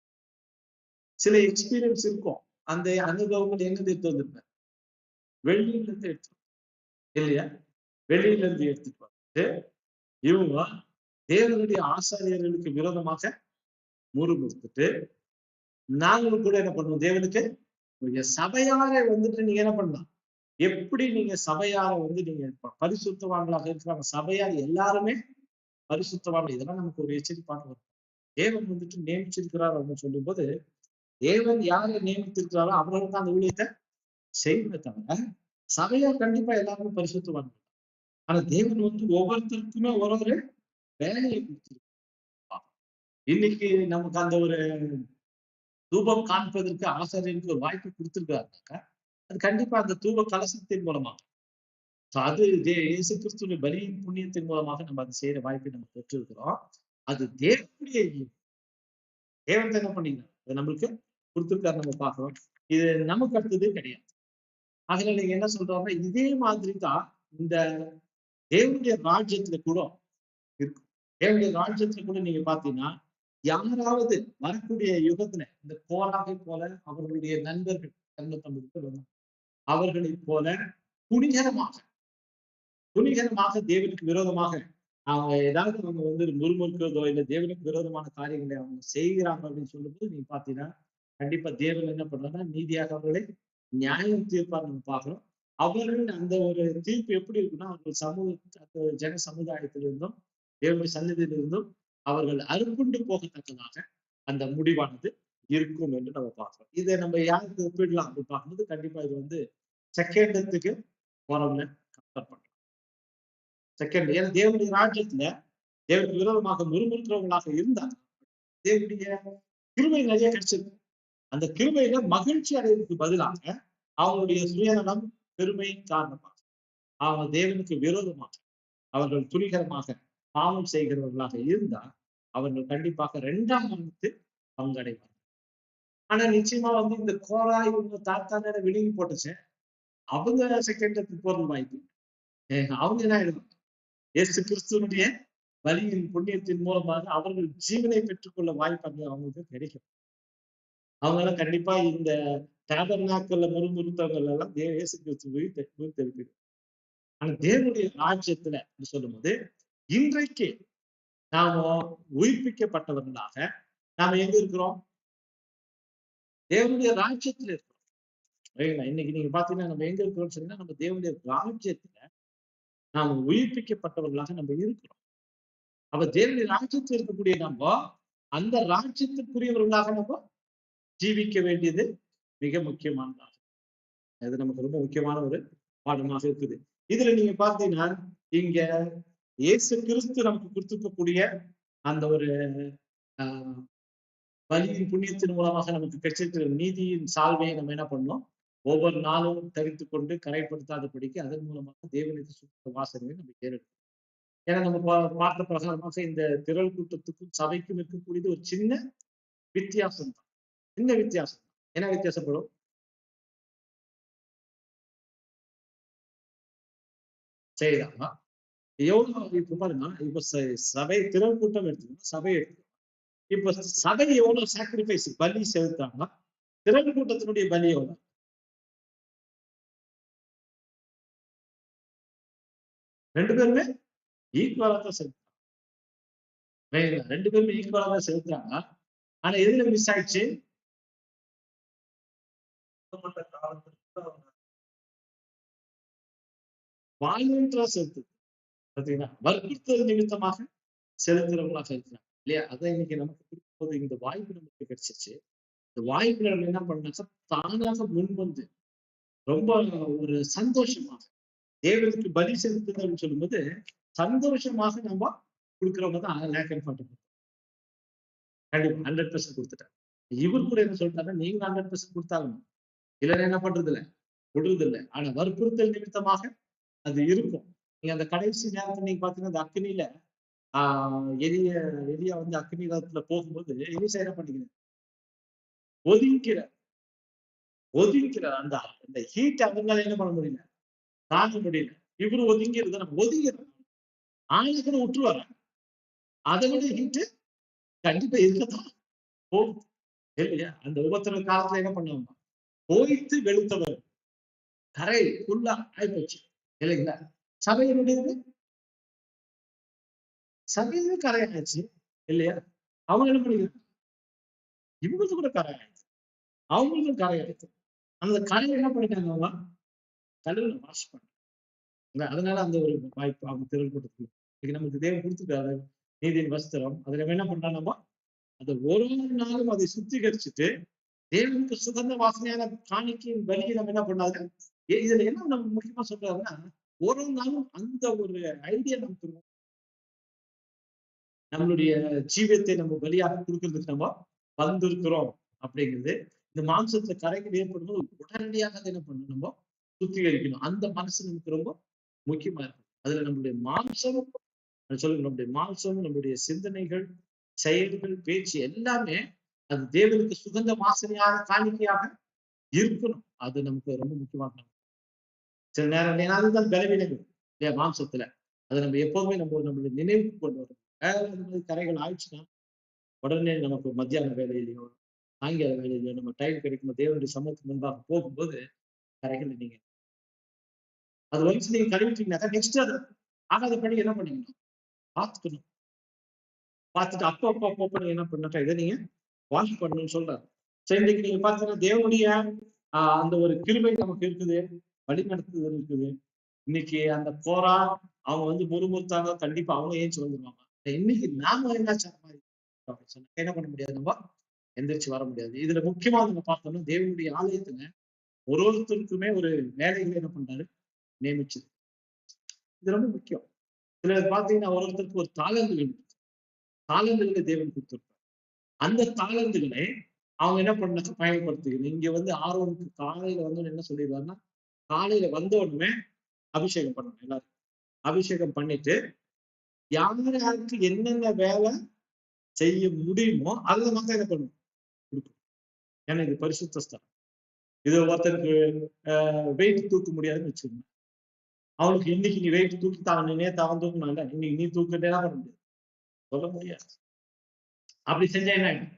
சில எக்ஸ்பீரியன்ஸ் இருக்கும். அந்த அனுபவங்கள் எங்க எடுத்து வந்திருப்பாரு? வெளியில இருந்து எடுத்து இல்லையா? வெளியில இருந்து எடுத்துட்டு வந்து இவங்க தேவனுடைய ஆசாரியர்களுக்கு விரோதமாக முறுமுறுத்துட்டு நாங்களும் கூட என்ன பண்ணுவோம்? தேவனுக்கு சபையாரை நீங்க என்ன பண்ணலாம்? எப்படி நீங்க சபையாரை நீங்க பரிசுத்தவான்களாக இருக்கிறாங்க. சபையார் எல்லாருமே பரிசுத்தவான். இதெல்லாம் நமக்கு ஒரு எச்சரிப்பான வரும். தேவன் நியமிச்சிருக்கிறார் அப்படின்னு சொல்லும் போது தேவன் யாரை நியமித்திருக்கிறாரோ அவர்களுக்கு அந்த ஊழியத்தை செய்வதை தவிர சபையார் கண்டிப்பா எல்லாருமே பரிசுத்தவான். ஆனா தேவன் ஒவ்வொருத்தருக்குமே ஒரு வேலையை கொடுத்திருக்கார். இன்னைக்கு நமக்கு அந்த ஒரு தூபம் காண்பதற்கு ஆசாரியருக்கு ஒரு வாய்ப்பு கொடுத்திருக்காருனாக்கா அது கண்டிப்பா அந்த தூப கலசத்தின் மூலமாக அது இயேசு கிறிஸ்துவின் பலியின் புண்ணியத்தின் மூலமாக நம்ம அதை செய்யற வாய்ப்பை நம்ம பெற்றிருக்கிறோம். அது தேவனுடைய தேவன் என்ன பண்ணிக்கிறார்? அதை நம்மளுக்கு கொடுத்திருக்காரு. நம்ம பார்க்கிறோம். இது நமக்கு அடுத்தது கிடையாது. அதனால நீங்க என்ன சொல்றாங்க? இதே மாதிரி தான் இந்த தேவனுடைய ராஜ்யத்துல கூட இருக்கு. தேவனுடைய ராஜ்யத்துல கூட நீங்க பாத்தீங்கன்னா யாராவது வரக்கூடிய யுகத்துல இந்த கோராகை போல அவர்களுடைய நண்பர்கள் 250 பேர் அவர்களைப் போல துணிகரமாக துணிகரமாக தேவனுக்கு விரோதமாக அவங்க ஏதாவது அவங்க வந்து முறுமுறுக்கிறதோ இல்ல தேவனுக்கு விரோதமான காரியங்களை அவங்க செய்கிறாங்க அப்படின்னு சொல்லும்போது நீங்க பாத்தீங்கன்னா கண்டிப்பா தேவன் என்ன பண்றாங்கன்னா நீதியாக அவர்களை நியாயம் தீர்ப்பார் நம்ம பார்க்கிறோம். அவர்கள் அந்த ஒரு தீர்ப்பு எப்படி இருக்குன்னா அவர்கள் அந்த ஜன சமுதாயத்திலிருந்தும் தேவனுடைய சன்னதியிலிருந்தும் அவர்கள் அறுப்புண்டு போகத்தக்கதாக அந்த முடிவானது இருக்கும் என்று நம்ம பார்க்கிறோம். இதை நம்ம யாருக்கு ஒப்பிடலாம் அப்படின்னு பார்க்கும்போது கண்டிப்பா இது வந்து செகண்டத்துக்கு போறவங்க கம்பேர் பண்றோம். செகண்ட் ஏன்னா தேவனுடைய ராஜ்யத்துல தேவனுக்கு விரோதமாக முறுமுறுக்கிறவங்களாக இருந்தாங்க. தேவனுடைய கிருபை நிறைய கிடைச்சிருக்கு. அந்த கிருபையில மகிழ்ச்சி அடைவதற்கு பதிலாக அவங்களுடைய சுயநலம் பெருமை காரணமாக அவங்க தேவனுக்கு விரோதமாக அவர்கள் துணிகரமாக பாவம் செய்கிறவர்களாக இருந்தால் அவர்கள் கண்டிப்பாக 2ஆம் மரணத்து பங்கடைவார்கள். ஆனா நிச்சயமா வந்து இந்த கோரா இவங்க தாத்தான விழுங்கி போட்டுச்சு அவங்க செகண்டத்துக்கு போறது வாய்ப்பு. அவங்க என்ன ஆயிடுவாங்க இயேசு கிறிஸ்துவனுடைய பலியின் புண்ணியத்தின் மூலமாக அவர்கள் ஜீவனை பெற்றுக்கொள்ள வாய்ப்பு அங்க அவங்களுக்கு கிடைக்கும். அவங்களால கண்டிப்பா இந்த டேபர்நாக்கல்ல முறுமுறுத்தவர்கள் எல்லாம் இயேசு கிறிஸ்து உயிர்த்தெழுப்பிடும். ஆனா தேவனுடைய ராஜ்யத்துல சொல்லும் போது இன்றைக்கு நாம உயிர்ப்பிக்கப்பட்டவர்களாக நாம எங்க இருக்கிறோம்? தேவனுடைய ராஜ்யத்துல இருக்கிறோம். இன்னைக்கு நீங்க பாத்தீங்கன்னா நம்ம எங்க இருக்கிறோம்னு சொன்னா நம்ம தேவனுடைய ராஜ்யத்துல நாம உயிர்ப்பிக்கப்பட்டவர்களாக நம்ம இருக்கிறோம். அப்ப தேவனுடைய ராஜ்யத்தில் இருக்கக்கூடிய நம்ம அந்த ராஜ்யத்திற்குரியவர்களாக நம்ம ஜீவிக்க வேண்டியது மிக முக்கியமானதாக. அது நமக்கு ரொம்ப முக்கியமான ஒரு பாடமாக இருக்குது. இதுல நீங்க பாத்தீங்கன்னா இங்க இயேசு கிறிஸ்து நமக்கு கொடுத்துக்கக்கூடிய அந்த ஒரு பலியின் புண்ணியத்தின் மூலமாக நமக்கு கிடைச்சிருக்கிற நீதியின் சால்வையை நம்ம என்ன பண்ணோம்? ஒவ்வொரு நாளும் தரித்து கொண்டு கரைப்படுத்தாதபடிக்கு அதன் மூலமாக தேவனுக்கு சுத்த வாசனையை நம்ம ஏறெடுக்கணும். ஏன்னா நம்ம பார்த்த பிரகாரமாக இந்த திரள் கூட்டத்துக்கும் சபைக்கும் இருக்கக்கூடியது ஒரு சின்ன வித்தியாசம் தான். சின்ன வித்தியாசம். என்ன வித்தியாசப்படும்? செய்யலாம். எவ்வளவு இப்ப பாருங்க, இப்ப சபை திரள் கூட்டம் எடுத்துக்கணும், சபை எடுத்துக்கணும். இப்ப சபை எவ்வளவு சாக்ரிஃபைஸ் பலி செலுத்தாங்கன்னா திரள் கூட்டத்தினுடைய பலி எவ்வளவு? ரெண்டு பேருமே ஈக்குவலா தான் செலுத்தாங்க. ரெண்டு பேருமே ஈக்குவலா தான் செலுத்துறாங்க. ஆனா எதுல மிஸ் ஆயிடுச்சு? வாலண்டரா செலுத்துது பாத்தீங்கன்னா, வற்புறுத்தல் நிமித்தமாக செலுத்துறவங்களாக இருக்கிறாங்க இல்லையா? அதை இன்னைக்கு நமக்கு கொடுக்கும்போது இந்த வாய்ப்பு நமக்கு கிடைச்சிருச்சு. இந்த வாய்ப்புல நம்ம என்ன பண்ணாக்கா தானாக முன் வந்து ரொம்ப ஒரு சந்தோஷமாக தேவனுக்கு பலி செலுத்துதல்னு சொல்லும்போது சந்தோஷமாக நம்ம கொடுக்குறவங்க தான் லேக் அண்ட் ஃபார்ட்டி. கண்டிப்பா 100% கொடுத்துட்டாங்க. இவர் கூட என்ன சொல்லிட்டாங்கன்னா நீங்க 100% கொடுத்தாகணும். இல்லைன்னா என்ன பண்றது இல்லை, விடுறது இல்லை. ஆனா வற்புறுத்தல் நிமித்தமாக அது இருக்கும். நீங்க அந்த கடைசி நேரத்துல நீங்க பாத்தீங்கன்னா அந்த அக்னியில எலியா வந்து அக்னி நேரத்துல போகும்போது எலிசா என்ன பண்ணிக்கிறேன் ஒதுங்கிக்கிற அந்த அந்த ஹீட் அவங்களால என்ன பண்ண முடியல, தாங்க முடியல. இவரு ஒதுங்கிறது நம்ம ஒதுங்கிறோம். ஆளு கூட விட்டுருவாரு. அதை விட ஹீட்டு கண்டிப்பா இருக்கத்தான் போகும் இல்லையா? அந்த உபத்திர காலத்துல என்ன பண்ணுவாங்க, போய்த்து வெளுத்தவர் கரை ஃபுல்லா ஆயிப்போச்சு இல்லைங்களா? சபையினுடையது கரை ஆயிடுச்சு இல்லையா? அவங்க என்ன பண்ணிக்கிறாங்க, இவங்களுக்கு கூட கரை ஆயிடுச்சு, அவங்களுக்கும் கரை ஆயிடுச்சு. அந்த கரையை என்ன பண்ணிட்டாங்க, அவங்க கல்லுல வாஷ் பண்ணாங்க. அதனால அந்த ஒரு வாய்ப்பு அவங்க திரள் கூட்டத்துக்கு இன்னைக்கு நமக்கு தேவன் கொடுத்துட்டாரு நீதியின் வஸ்திரம். அதுல நம்ம என்ன பண்றோம், நம்ம அதை ஒரு நாளும் அதை சுத்திகரிச்சுட்டு தேவனுக்கு சுகந்த வாசனையான காணிக்கையின் பலியை நம்ம என்ன பண்ணாது. இதுல என்ன நம்ம முக்கியமா சொல்றாருன்னா ஒரு நாளும் அந்த ஒரு ஐடியா நமக்கு நம்மளுடைய ஜீவியத்தை நம்ம பலியாக கொடுக்கறதுக்கு நம்ம வந்திருக்கிறோம் அப்படிங்கிறது. இந்த மாம்சத்துல கரைகள் ஏற்படும்போது உடனடியாக அதை என்ன பண்ணணும், நம்ம சுத்திகரிக்கணும். அந்த மனசு நமக்கு ரொம்ப முக்கியமா இருக்கும். அதுல நம்மளுடைய மாம்சம் சொல்லுங்க, நம்முடைய மாம்சம், நம்முடைய சிந்தனைகள், செயல்கள், பேச்சு எல்லாமே அது தேவனுக்கு சுகந்த வாசனையான காணிக்கையாக இருக்கணும். அது நமக்கு ரொம்ப முக்கியமான சில நேரம் ஏன்னா அதுதான் பலவீனங்கள் இல்லையா மாம்சத்துல. அதை நம்ம எப்போதுமே நம்மளுடைய நினைவுக்கு கொண்டு வரும். அந்த மாதிரி கரைகள் ஆயிடுச்சுன்னா உடனே நமக்கு மத்தியான வேலையிலையோ ஆங்கில வேலையிலையோ நம்ம டைம் கிடைக்கும் தேவனுடைய சமூகத்துக்கு முன்பாக போகும்போது கரைகள் நீங்க அது ஒன்ஸ் நீங்க கழுவிட்டீங்கன்னாக்கா நெக்ஸ்ட் அது ஆகாதபடி என்ன பண்ணிக்கணும், பார்த்துக்கணும். பார்த்துட்டு அப்பப்போ நீங்க என்ன பண்ணா இதை நீங்க வாஷ் பண்ணணும்னு சொல்றாரு. சரி, இன்னைக்கு நீங்க பார்த்தீங்கன்னா தேவனுடைய அந்த ஒரு கிருபை நமக்கு இருக்குது, வழிநடத்துதல் இருக்குது. இன்னைக்கு அந்த போரா அவங்க வந்து முறுமுறுத்தாங்க, கண்டிப்பா அவங்க ஏஞ்சி வந்துருவாங்க. இன்னைக்கு நாம என்னாச்சு சொன்னா என்ன பண்ண முடியாது, நம்ம எந்திரிச்சு வர முடியாது. இதுல முக்கியமா நம்ம பார்த்தோம்னா தேவனுடைய ஆலயத்துல ஒருத்தருக்குமே ஒரு வேலைகளை என்ன பண்றாரு, நியமிச்சு. இது ரொம்ப முக்கியம். இதுல பாத்தீங்கன்னா ஒருத்தருக்கு ஒரு தாளந்துகளை தேவன் கொடுத்திருப்பார். அந்த தாளந்துகளை அவங்க என்ன பண்ணாங்க, பயன்படுத்திக்கணும். இங்க வந்து ஆர்வனுக்கு காலையில வந்து என்ன சொல்லிடுவாருன்னா, காலையில வந்த உடனே அபிஷேகம் பண்ணணும். எல்லாரும் அபிஷேகம் பண்ணிட்டு யாருக்கு என்னென்ன வேலை செய்ய முடியுமோ அதுல மட்டும் என்ன பண்ணணும், கொடுக்கணும். ஏன்னா இது பரிசுத்த ஸ்தலம். இது ஒருத்தருக்கு வெயிட் தூக்க முடியாதுன்னு வச்சுக்கோங்க. அவனுக்கு இன்னைக்கு நீ வெயிட் தூக்கி தான் நேத்து அவன் தூக்கணும்ல, இன்னைக்கு நீ தூக்கிட்டே தான் பண்ண முடியாது, சொல்ல முடியாது. அப்படி செஞ்சா என்ன ஆயிடும்,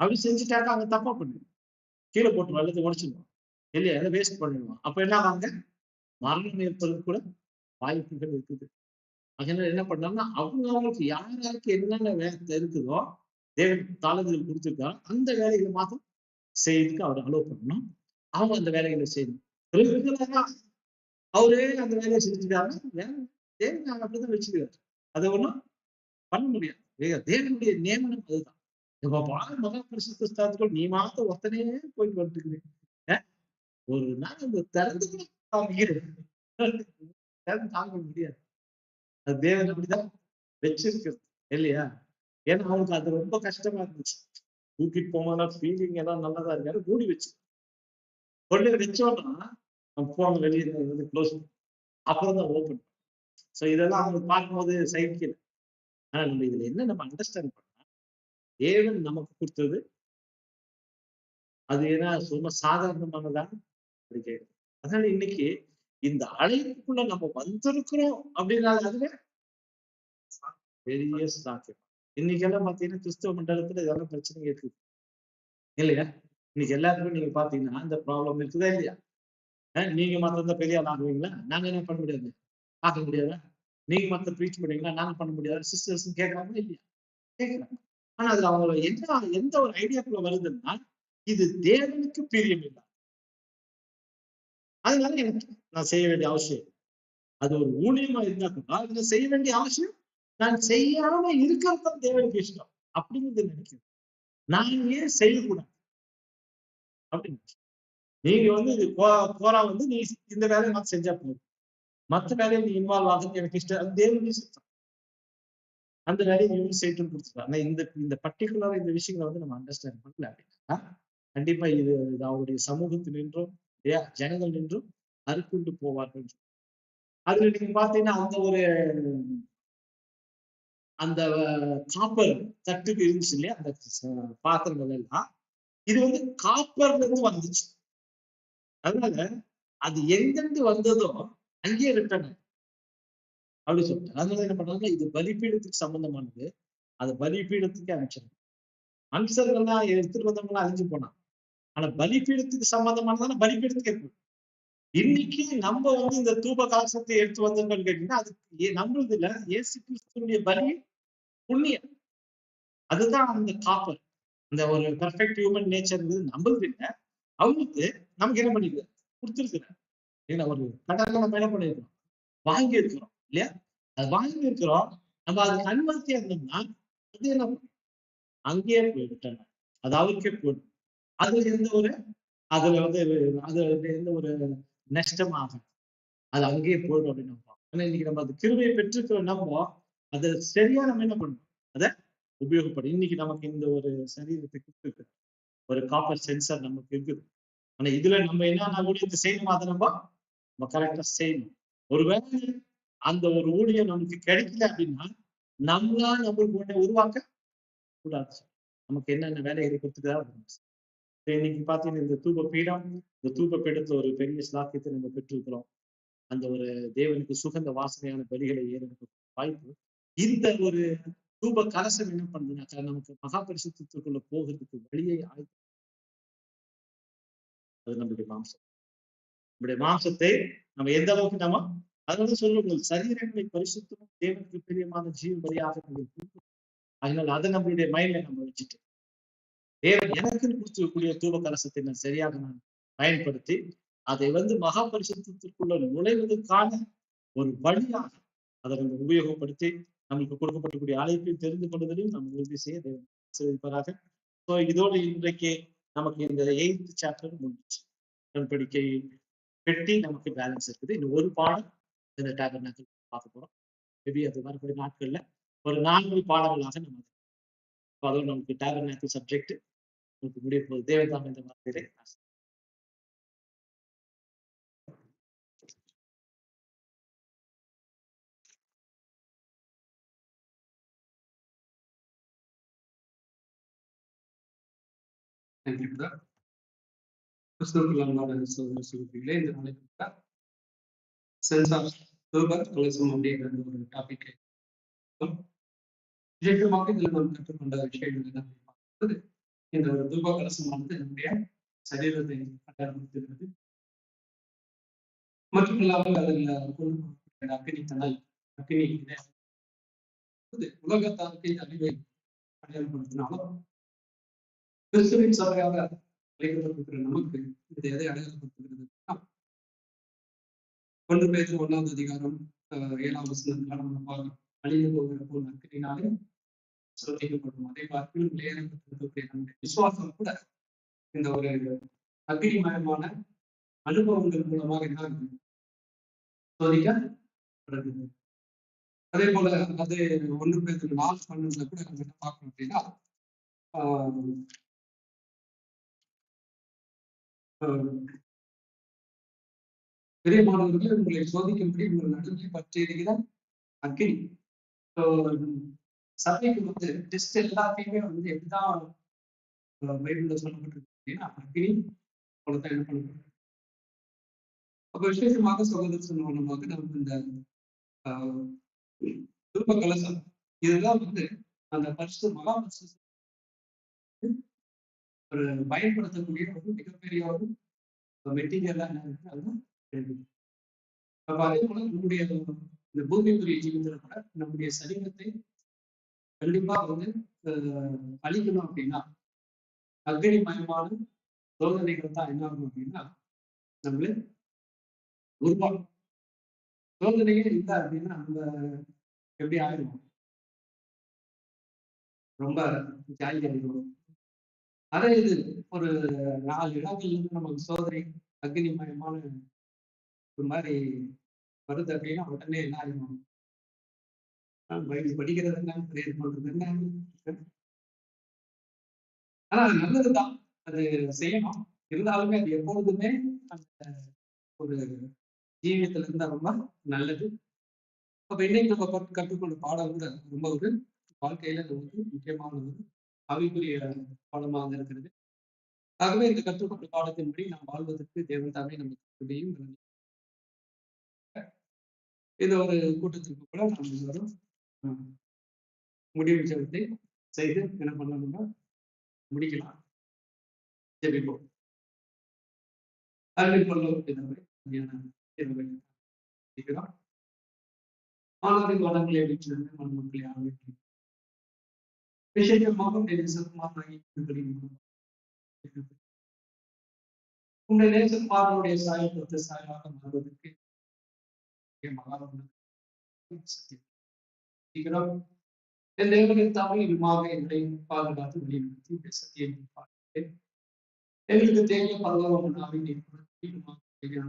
அப்படி செஞ்சுட்டாக்கா அவங்க தப்பா பண்ணுவான், கீழே போட்டு வல்லத்தை உடைச்சிடுவான் இல்லையா, அதை வேஸ்ட் பண்ணிடுவான். அப்ப என்ன ஆவாங்க, மரணம் ஏற்படுறது கூட வாய்ப்புகள் இருக்குது. அதனால என்ன பண்ணாங்கன்னா அவங்களுக்கு யாருக்கு என்னென்ன வேலை இருக்குதோ தேவன் தாளந்துகள் கொடுத்துருக்காரோ அந்த வேலைகளை மாத்திரம் செய்யறதுக்கு அவர் அலோவ் பண்ணணும். அவங்க அந்த வேலைகளை செய்யணும். ரெகுலரா அவரே அந்த வேலையை செஞ்சுட்டாருன்னா தேவன் அப்படிதான் வச்சுக்கிறாரு. அதை ஒண்ணும் பண்ண முடியாது. தேவனுடைய நியமனம் அதுதான். இப்ப மகா பரிசுத்த ஸ்தானத்துக்குள் நீ மாத்திரம் ஒத்தனையே போயிட்டு வந்துருக்கிறேன். ஒரு நாள் அந்த திறந்து தாங்க முடியாது. அது தேவன் அப்படிதான் வச்சிருக்கிறது இல்லையா. ஏன்னா அவனுக்கு அது ரொம்ப கஷ்டமா இருந்துச்சு. தூக்கிட்டு போனா ஃபீலிங் எல்லாம் நல்லதா இருக்காரு, மூடி வச்சு கொண்டு வச்சோம்னா போங்க வெளியே க்ளோஸ், அப்புறம் தான் ஓப்பன். ஸோ இதெல்லாம் அவங்க பார்க்கும்போது சைக்கிள். ஆனா நம்ம இதுல என்ன நம்ம அண்டர்ஸ்டாண்ட் பண்ணா, தேவன் நமக்கு கொடுத்தது அது ஏன்னா சும்மா சாதாரணமானதான் அப்படி கேட்கும். அதனால இன்னைக்கு இந்த அழைப்புக்குள்ள நம்ம வந்திருக்கிறோம் அப்படின்னால அதுவே பெரிய சாத்தியம். இன்னைக்கு எல்லாம் பாத்தீங்கன்னா கிறிஸ்தவ மண்டலத்துல இதெல்லாம் பிரச்சனைங்க இருக்குது இல்லையா. இன்னைக்கு எல்லாருக்கும் நீங்க பாத்தீங்கன்னா இந்த ப்ராப்ளம் இருக்குதா இல்லையா. நீங்க மாத்திரம் பெரிய ஆள் ஆகுவீங்களா, நாங்க என்ன பண்ண முடியாது, ஆக முடியாதா. நீங்க மாத்திரம் ப்ரீச் பண்ணுவீங்களா, நாங்க பண்ண முடியாது. சிஸ்டர்ஸ் கேட்கறாங்களா இல்லையா, கேட்கறாங்க. ஆனா அதுல அவங்க எந்த ஒரு ஐடியாக்குள்ள வருதுன்னா, இது தேவனுக்கு பிரியம் இல்லை, அதனால எனக்கு நான் செய்ய வேண்டிய அவசியம், அது ஒரு ஊழியமா இருந்தா கூட அதுல செய்ய வேண்டிய அவசியம் நான் செய்யாம இருக்கிறது தேவனுக்கு இஷ்டம் அப்படிங்கிறது நினைக்கிறேன். நான் ஏன் செய்யக்கூடாது அப்படின்னு. நீங்க வந்து இது போரா வந்து நீ இந்த வேலையை நான் செஞ்சா போதும், மற்ற வேலையை நீ இன்வால்வ் ஆகுது எனக்கு இஷ்டம், அது தேவனுக்கு இஷ்டம். அந்த வேலையை நீங்க செய்யணும்னு கொடுத்துருக்காங்க. இந்த பர்டிகுலரா இந்த விஷயங்களை வந்து நம்ம அண்டர்ஸ்டாண்ட் பண்ணல அப்படின்னா கண்டிப்பா இது அவருடைய சமூகத்தில் நின்றும் ஜனங்கள் நின்றும் அறுப்புண்டு போவார்கள். அதுல நீங்க பாத்தீங்கன்னா அந்த காப்பர் தட்டுக்கு இருந்துச்சு இல்லையா, அந்த பாத்திரங்கள் எல்லாம் இது வந்து காப்பர்ல இருந்து வந்துச்சு. அதனால அது எங்கிருந்து வந்ததோ அங்கேயே ரிட்டர்ன் அப்படி சொல்லிட்டு அதனால என்ன பண்றாங்க, இது பலிபீடத்துக்கு சம்பந்தமானது, அது பலிபீடத்துக்கு அமைச்சிருங்க. மனுஷர்கள்லாம் எடுத்துட்டு வந்தவங்களாம் அழிஞ்சு போனான். ஆனா பலிபீடத்துக்கு சம்பந்தமானதான பலிபீடத்துக்கு ஏற்படும். இன்னைக்கு நம்ம வந்து இந்த தூப கலசத்தை எடுத்து வந்தோம்னு கேட்டீங்கன்னா அது நம்மளது இல்ல, இயேசு கிறிஸ்துடைய பலி புண்ணியம். அதுதான் அந்த காப்பர், இந்த ஒரு பெர்ஃபெக்ட் ஹியூமன் நேச்சர் நம்மளது இல்லை, அவங்களுக்கு நமக்கு என்ன பண்ணிருக்காரு, கொடுத்துருக்கிறார். ஏன்னா ஒரு கடற்கரை நம்ம என்ன பண்ணிருக்கோம், வாங்கி இருக்கிறோம் இல்லையா. அது வாங்கி இருக்கிறோம், நம்ம அதுக்கு அனுமதியா இருந்தோம்னா அது என்ன அங்கேயே போய்விட்டாங்க, அது அவருக்கே போயிடும். அதுல எந்த ஒரு நஷ்டமாகும், அது அங்கேயே போயிடும் அப்படின்னு நம்ம. ஆனா இன்னைக்கு நம்ம அது கிருபையை பெற்றிருக்கிற நம்ம அதை சரியா நம்ம என்ன பண்ணணும், அதை உபயோகப்படும். இன்னைக்கு நமக்கு இந்த ஒரு சரீரத்தை கொடுத்துருக்கு, ஒரு காப்பர் சென்சார் நமக்கு இருக்குது. ஆனா இதுல நம்ம என்ன ஊழியத்தை செய்யணுமோ அதை நம்ம கரெக்டா செய்யணும். ஒருவேளை அந்த ஒரு ஊழியம் நமக்கு கிடைக்கல அப்படின்னா நம்மளுக்கு ஒண்ணு உருவாக்க கூடாது. நமக்கு என்னென்ன வேலைகளை கொடுத்துட்டா இன்னைக்கு பாத்தீங்கன்னா இந்த தூப பீடத்துல ஒரு பெரிய ஸ்லாக்கியத்தை நம்ம பெற்றிருக்கிறோம். அந்த ஒரு தேவனுக்கு சுகந்த வாசனையான பலிகளை ஏறெடுக்க வாய்ப்பு இந்த ஒரு தூப கலசம் என்ன பண்ணுதுனாக்கா நமக்கு மகா பரிசுத்தத்துக்குள்ள போகிறதுக்கு வழியை அது நம்மளுடைய மாம்சம். நம்முடைய மாம்சத்தை நம்ம எந்த அளவுக்கு நம்ம அதனால சொல்லுங்கள் சரீரங்களை பரிசுத்தமும் தேவனுக்கு பிரியமான ஜீவ பலியாக அதனால அதை நம்மளுடைய மைண்ட்ல நம்ம வச்சுட்டு தேவன் எனக்கு கொடுத்துக்கூடிய தூப கலசத்தை நான் சரியாக நான் பயன்படுத்தி அதை மகா பரிசுத்தத்திற்குள்ள நுழைவதற்கான ஒரு வழியாக அதை நம்ம உபயோகப்படுத்தி நமக்கு கொடுக்கப்படக்கூடிய அழைப்பையும் தெரிந்து கொள்வதிலும் நம்ம உறுதி செய்ய தேவன் ஆசீர்வதிப்பதாக. ஸோ இதோடு இன்றைக்கு நமக்கு இந்த 8th சாப்டர் முடிஞ்சிச்சு. உடன்படிக்கை பெட்டி நமக்கு பேலன்ஸ் இருக்குது. இன்னும் ஒரு பாடம் இந்த டேபர்நாக்கிள் பார்க்க போறோம். மேபி அது வரக்கூடிய நாட்கள்ல ஒரு 4 பாடங்களாக நம்ம அதோட நமக்கு டேபர்நாக்கிள் சப்ஜெக்ட் நமக்கு முடிய போகுது. தேவதாம் இந்த வார்த்தையிலே கிறிஸ்துவுக்குள் அன்பான சகோதர சகோதரிகளே, இந்த நாளைக்கு சென்ஸ் ஆஃப் தூப கலசம் அப்படிங்கிற ஒரு டாபிக் விசேஷமாக இதில் நாம் கற்றுக்கொண்ட விஷயங்கள் என்ன பார்க்கும்போது, இந்த ஒரு தூப கலசமானது என்னுடைய சரீரத்தை அடையாளப்படுத்துகிறது. மற்றும் இல்லாமல் அதில் அக்னி தனல் அக்னி உலகத்தாருக்கு அழிவை அடையாளப்படுத்தினாலும் கிறிஸ்துவின் சபையாக அழைக்கப்பட்டிருக்கிற நமக்கு இது எதை அடையாளப்படுத்துகிறது? 1 பேதுரு 1ஆம் அதிகாரம் 7ஆம் வசனத்துல நம்ம பார்க்கிறோம். அழிந்து போகிற போல் அக்கினினாலே சோதிக்கப்படும். அதே பார்ப்பிலும் விளையாடப்பட்டிருக்கக்கூடிய நம்முடைய விசுவாசம் கூட இந்த ஒரு அக்னிமயமான அனுபவங்கள் மூலமாக என்ன சோதிக்கப்படுகிறது. அதே போல அது 1 பேதுரு 4:12 கூட நம்ம என்ன பார்க்கணும் அப்படின்னா பிரியமானவர்களே, உங்களை சோதிக்கும்படி உங்கள் நடுவில் பற்றி இருக்கிற அக்னி. சபைக்கு டெஸ்ட் எல்லாத்தையுமே எப்படிதான் பைபிள்ல சொல்லப்பட்டிருக்கு அப்படின்னா அக்னி போலத்தான் என்ன பண்ணப்பட்டிருக்கு. அப்ப விசேஷமாக சகோதர சொன்னமாக நம்ம இந்த தூப கலசம் இதெல்லாம் அந்த மகா ஒரு பயன்படுத்தக்கூடிய ஒரு மிகப்பெரிய ஒரு மெட்டீரியலா என்ன இருக்கு அதுதான். அப்ப அதே போல நம்முடைய இந்த பூமிக்குரிய ஜீவிதத்துல கூட நம்முடைய சரீரத்தை கண்டிப்பா அழிக்கணும் அப்படின்னா அக்னி மயமான சோதனைகள் தான் என்ன ஆகும் அப்படின்னா நம்மளே உருவாகும். சோதனையே இல்லை அப்படின்னா நம்ம எப்படி ஆயிடுவோம், ரொம்ப ஜாலி ஆயிடுவோம். அதே இது ஒரு 4 இடங்கள்ல இருந்து நமக்கு சோதனை அக்னி மயமான ஒரு மாதிரி வருது அப்படின்னா உடனே என்ன ஆயிடும், படிக்கிறது என்ன, பிரேயர் பண்றது என்ன. ஆனா அது நல்லதுதான், அது செய்யணும். இருந்தாலுமே அது எப்பொழுதுமே அந்த ஒரு ஜீவியத்துல இருந்தா ரொம்ப நல்லது. அப்ப இன்னைக்கு நம்ம கற்றுக்கொண்ட பாடம் கூட ரொம்ப ஒரு வாழ்க்கையில முக்கியமான ஒரு ஆவிக்குரிய பாடமாக இருக்கிறது. ஆகவே இந்த கற்றுக்கொண்ட பாடத்தின்படி நாம் வாழ்வதற்கு தேவன் தாமே நமக்கு உதவியும் இந்த ஒரு கூட்டத்திற்கு கூட நாம் எல்லாரும் முடிவு ஜெபத்தை செய்து என்ன பண்ணணும்னா முடிக்கலாம். ஜெபிப்போம். அன்பில் ஆனதின் வளங்களை அளிக்கிறது மக்களை ஆரோக்கியம் விசேஷமாக உங்களுடைய நேசகுமாரனுடைய சாயப்பட்ட சாயலாக மாறுவதற்கு சீக்கிரம் என் தேவனின் தாமே இதுமாக எங்களை பாதுகாத்து வழிநடத்தி சத்தியம் எங்களுக்கு தேவைய பரவாயில்லை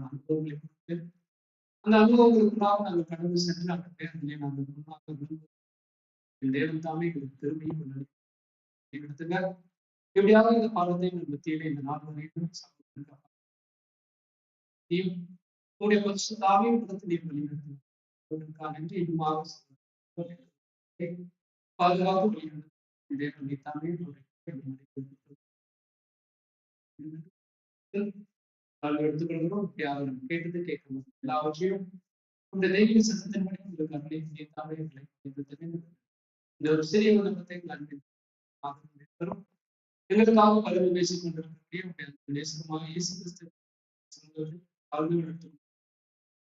அனுபவங்களை கொடுத்து அந்த அனுபவங்களுக்குள்ளாக நாங்கள் கடந்து சென்று அந்த பேரத்திலே நாங்கள் முன்னாக என் தேவன் தாமே எங்களுக்கு திரும்பியும் நடத்துங்க. எப்படியாவது இந்த பாடத்தை மத்தியில இந்த நாள் வரைக்கும் உங்களுடைய பரிசுத்தாவே இடத்தில் நீர் வழிநடத்தினார் என்று இன்னுமாக பாதுகாப்பு வழிநடத்தி தேவன் தாமே நாங்கள் எடுத்துக்கொள்கிறோம். நம்ம கேட்டது கேட்கணும் எல்லாவற்றையும் இந்த தெய்வீக சட்டத்தின்படி உங்களுக்கு அன்னை தாமே இந்த ஒரு சிறிய உலகத்தை அன்பின் எங்களுக்காக பலரும் பேசிக் கொண்டிருக்கக்கூடிய நேசமாக இயேசு கிறிஸ்து வாழ்ந்து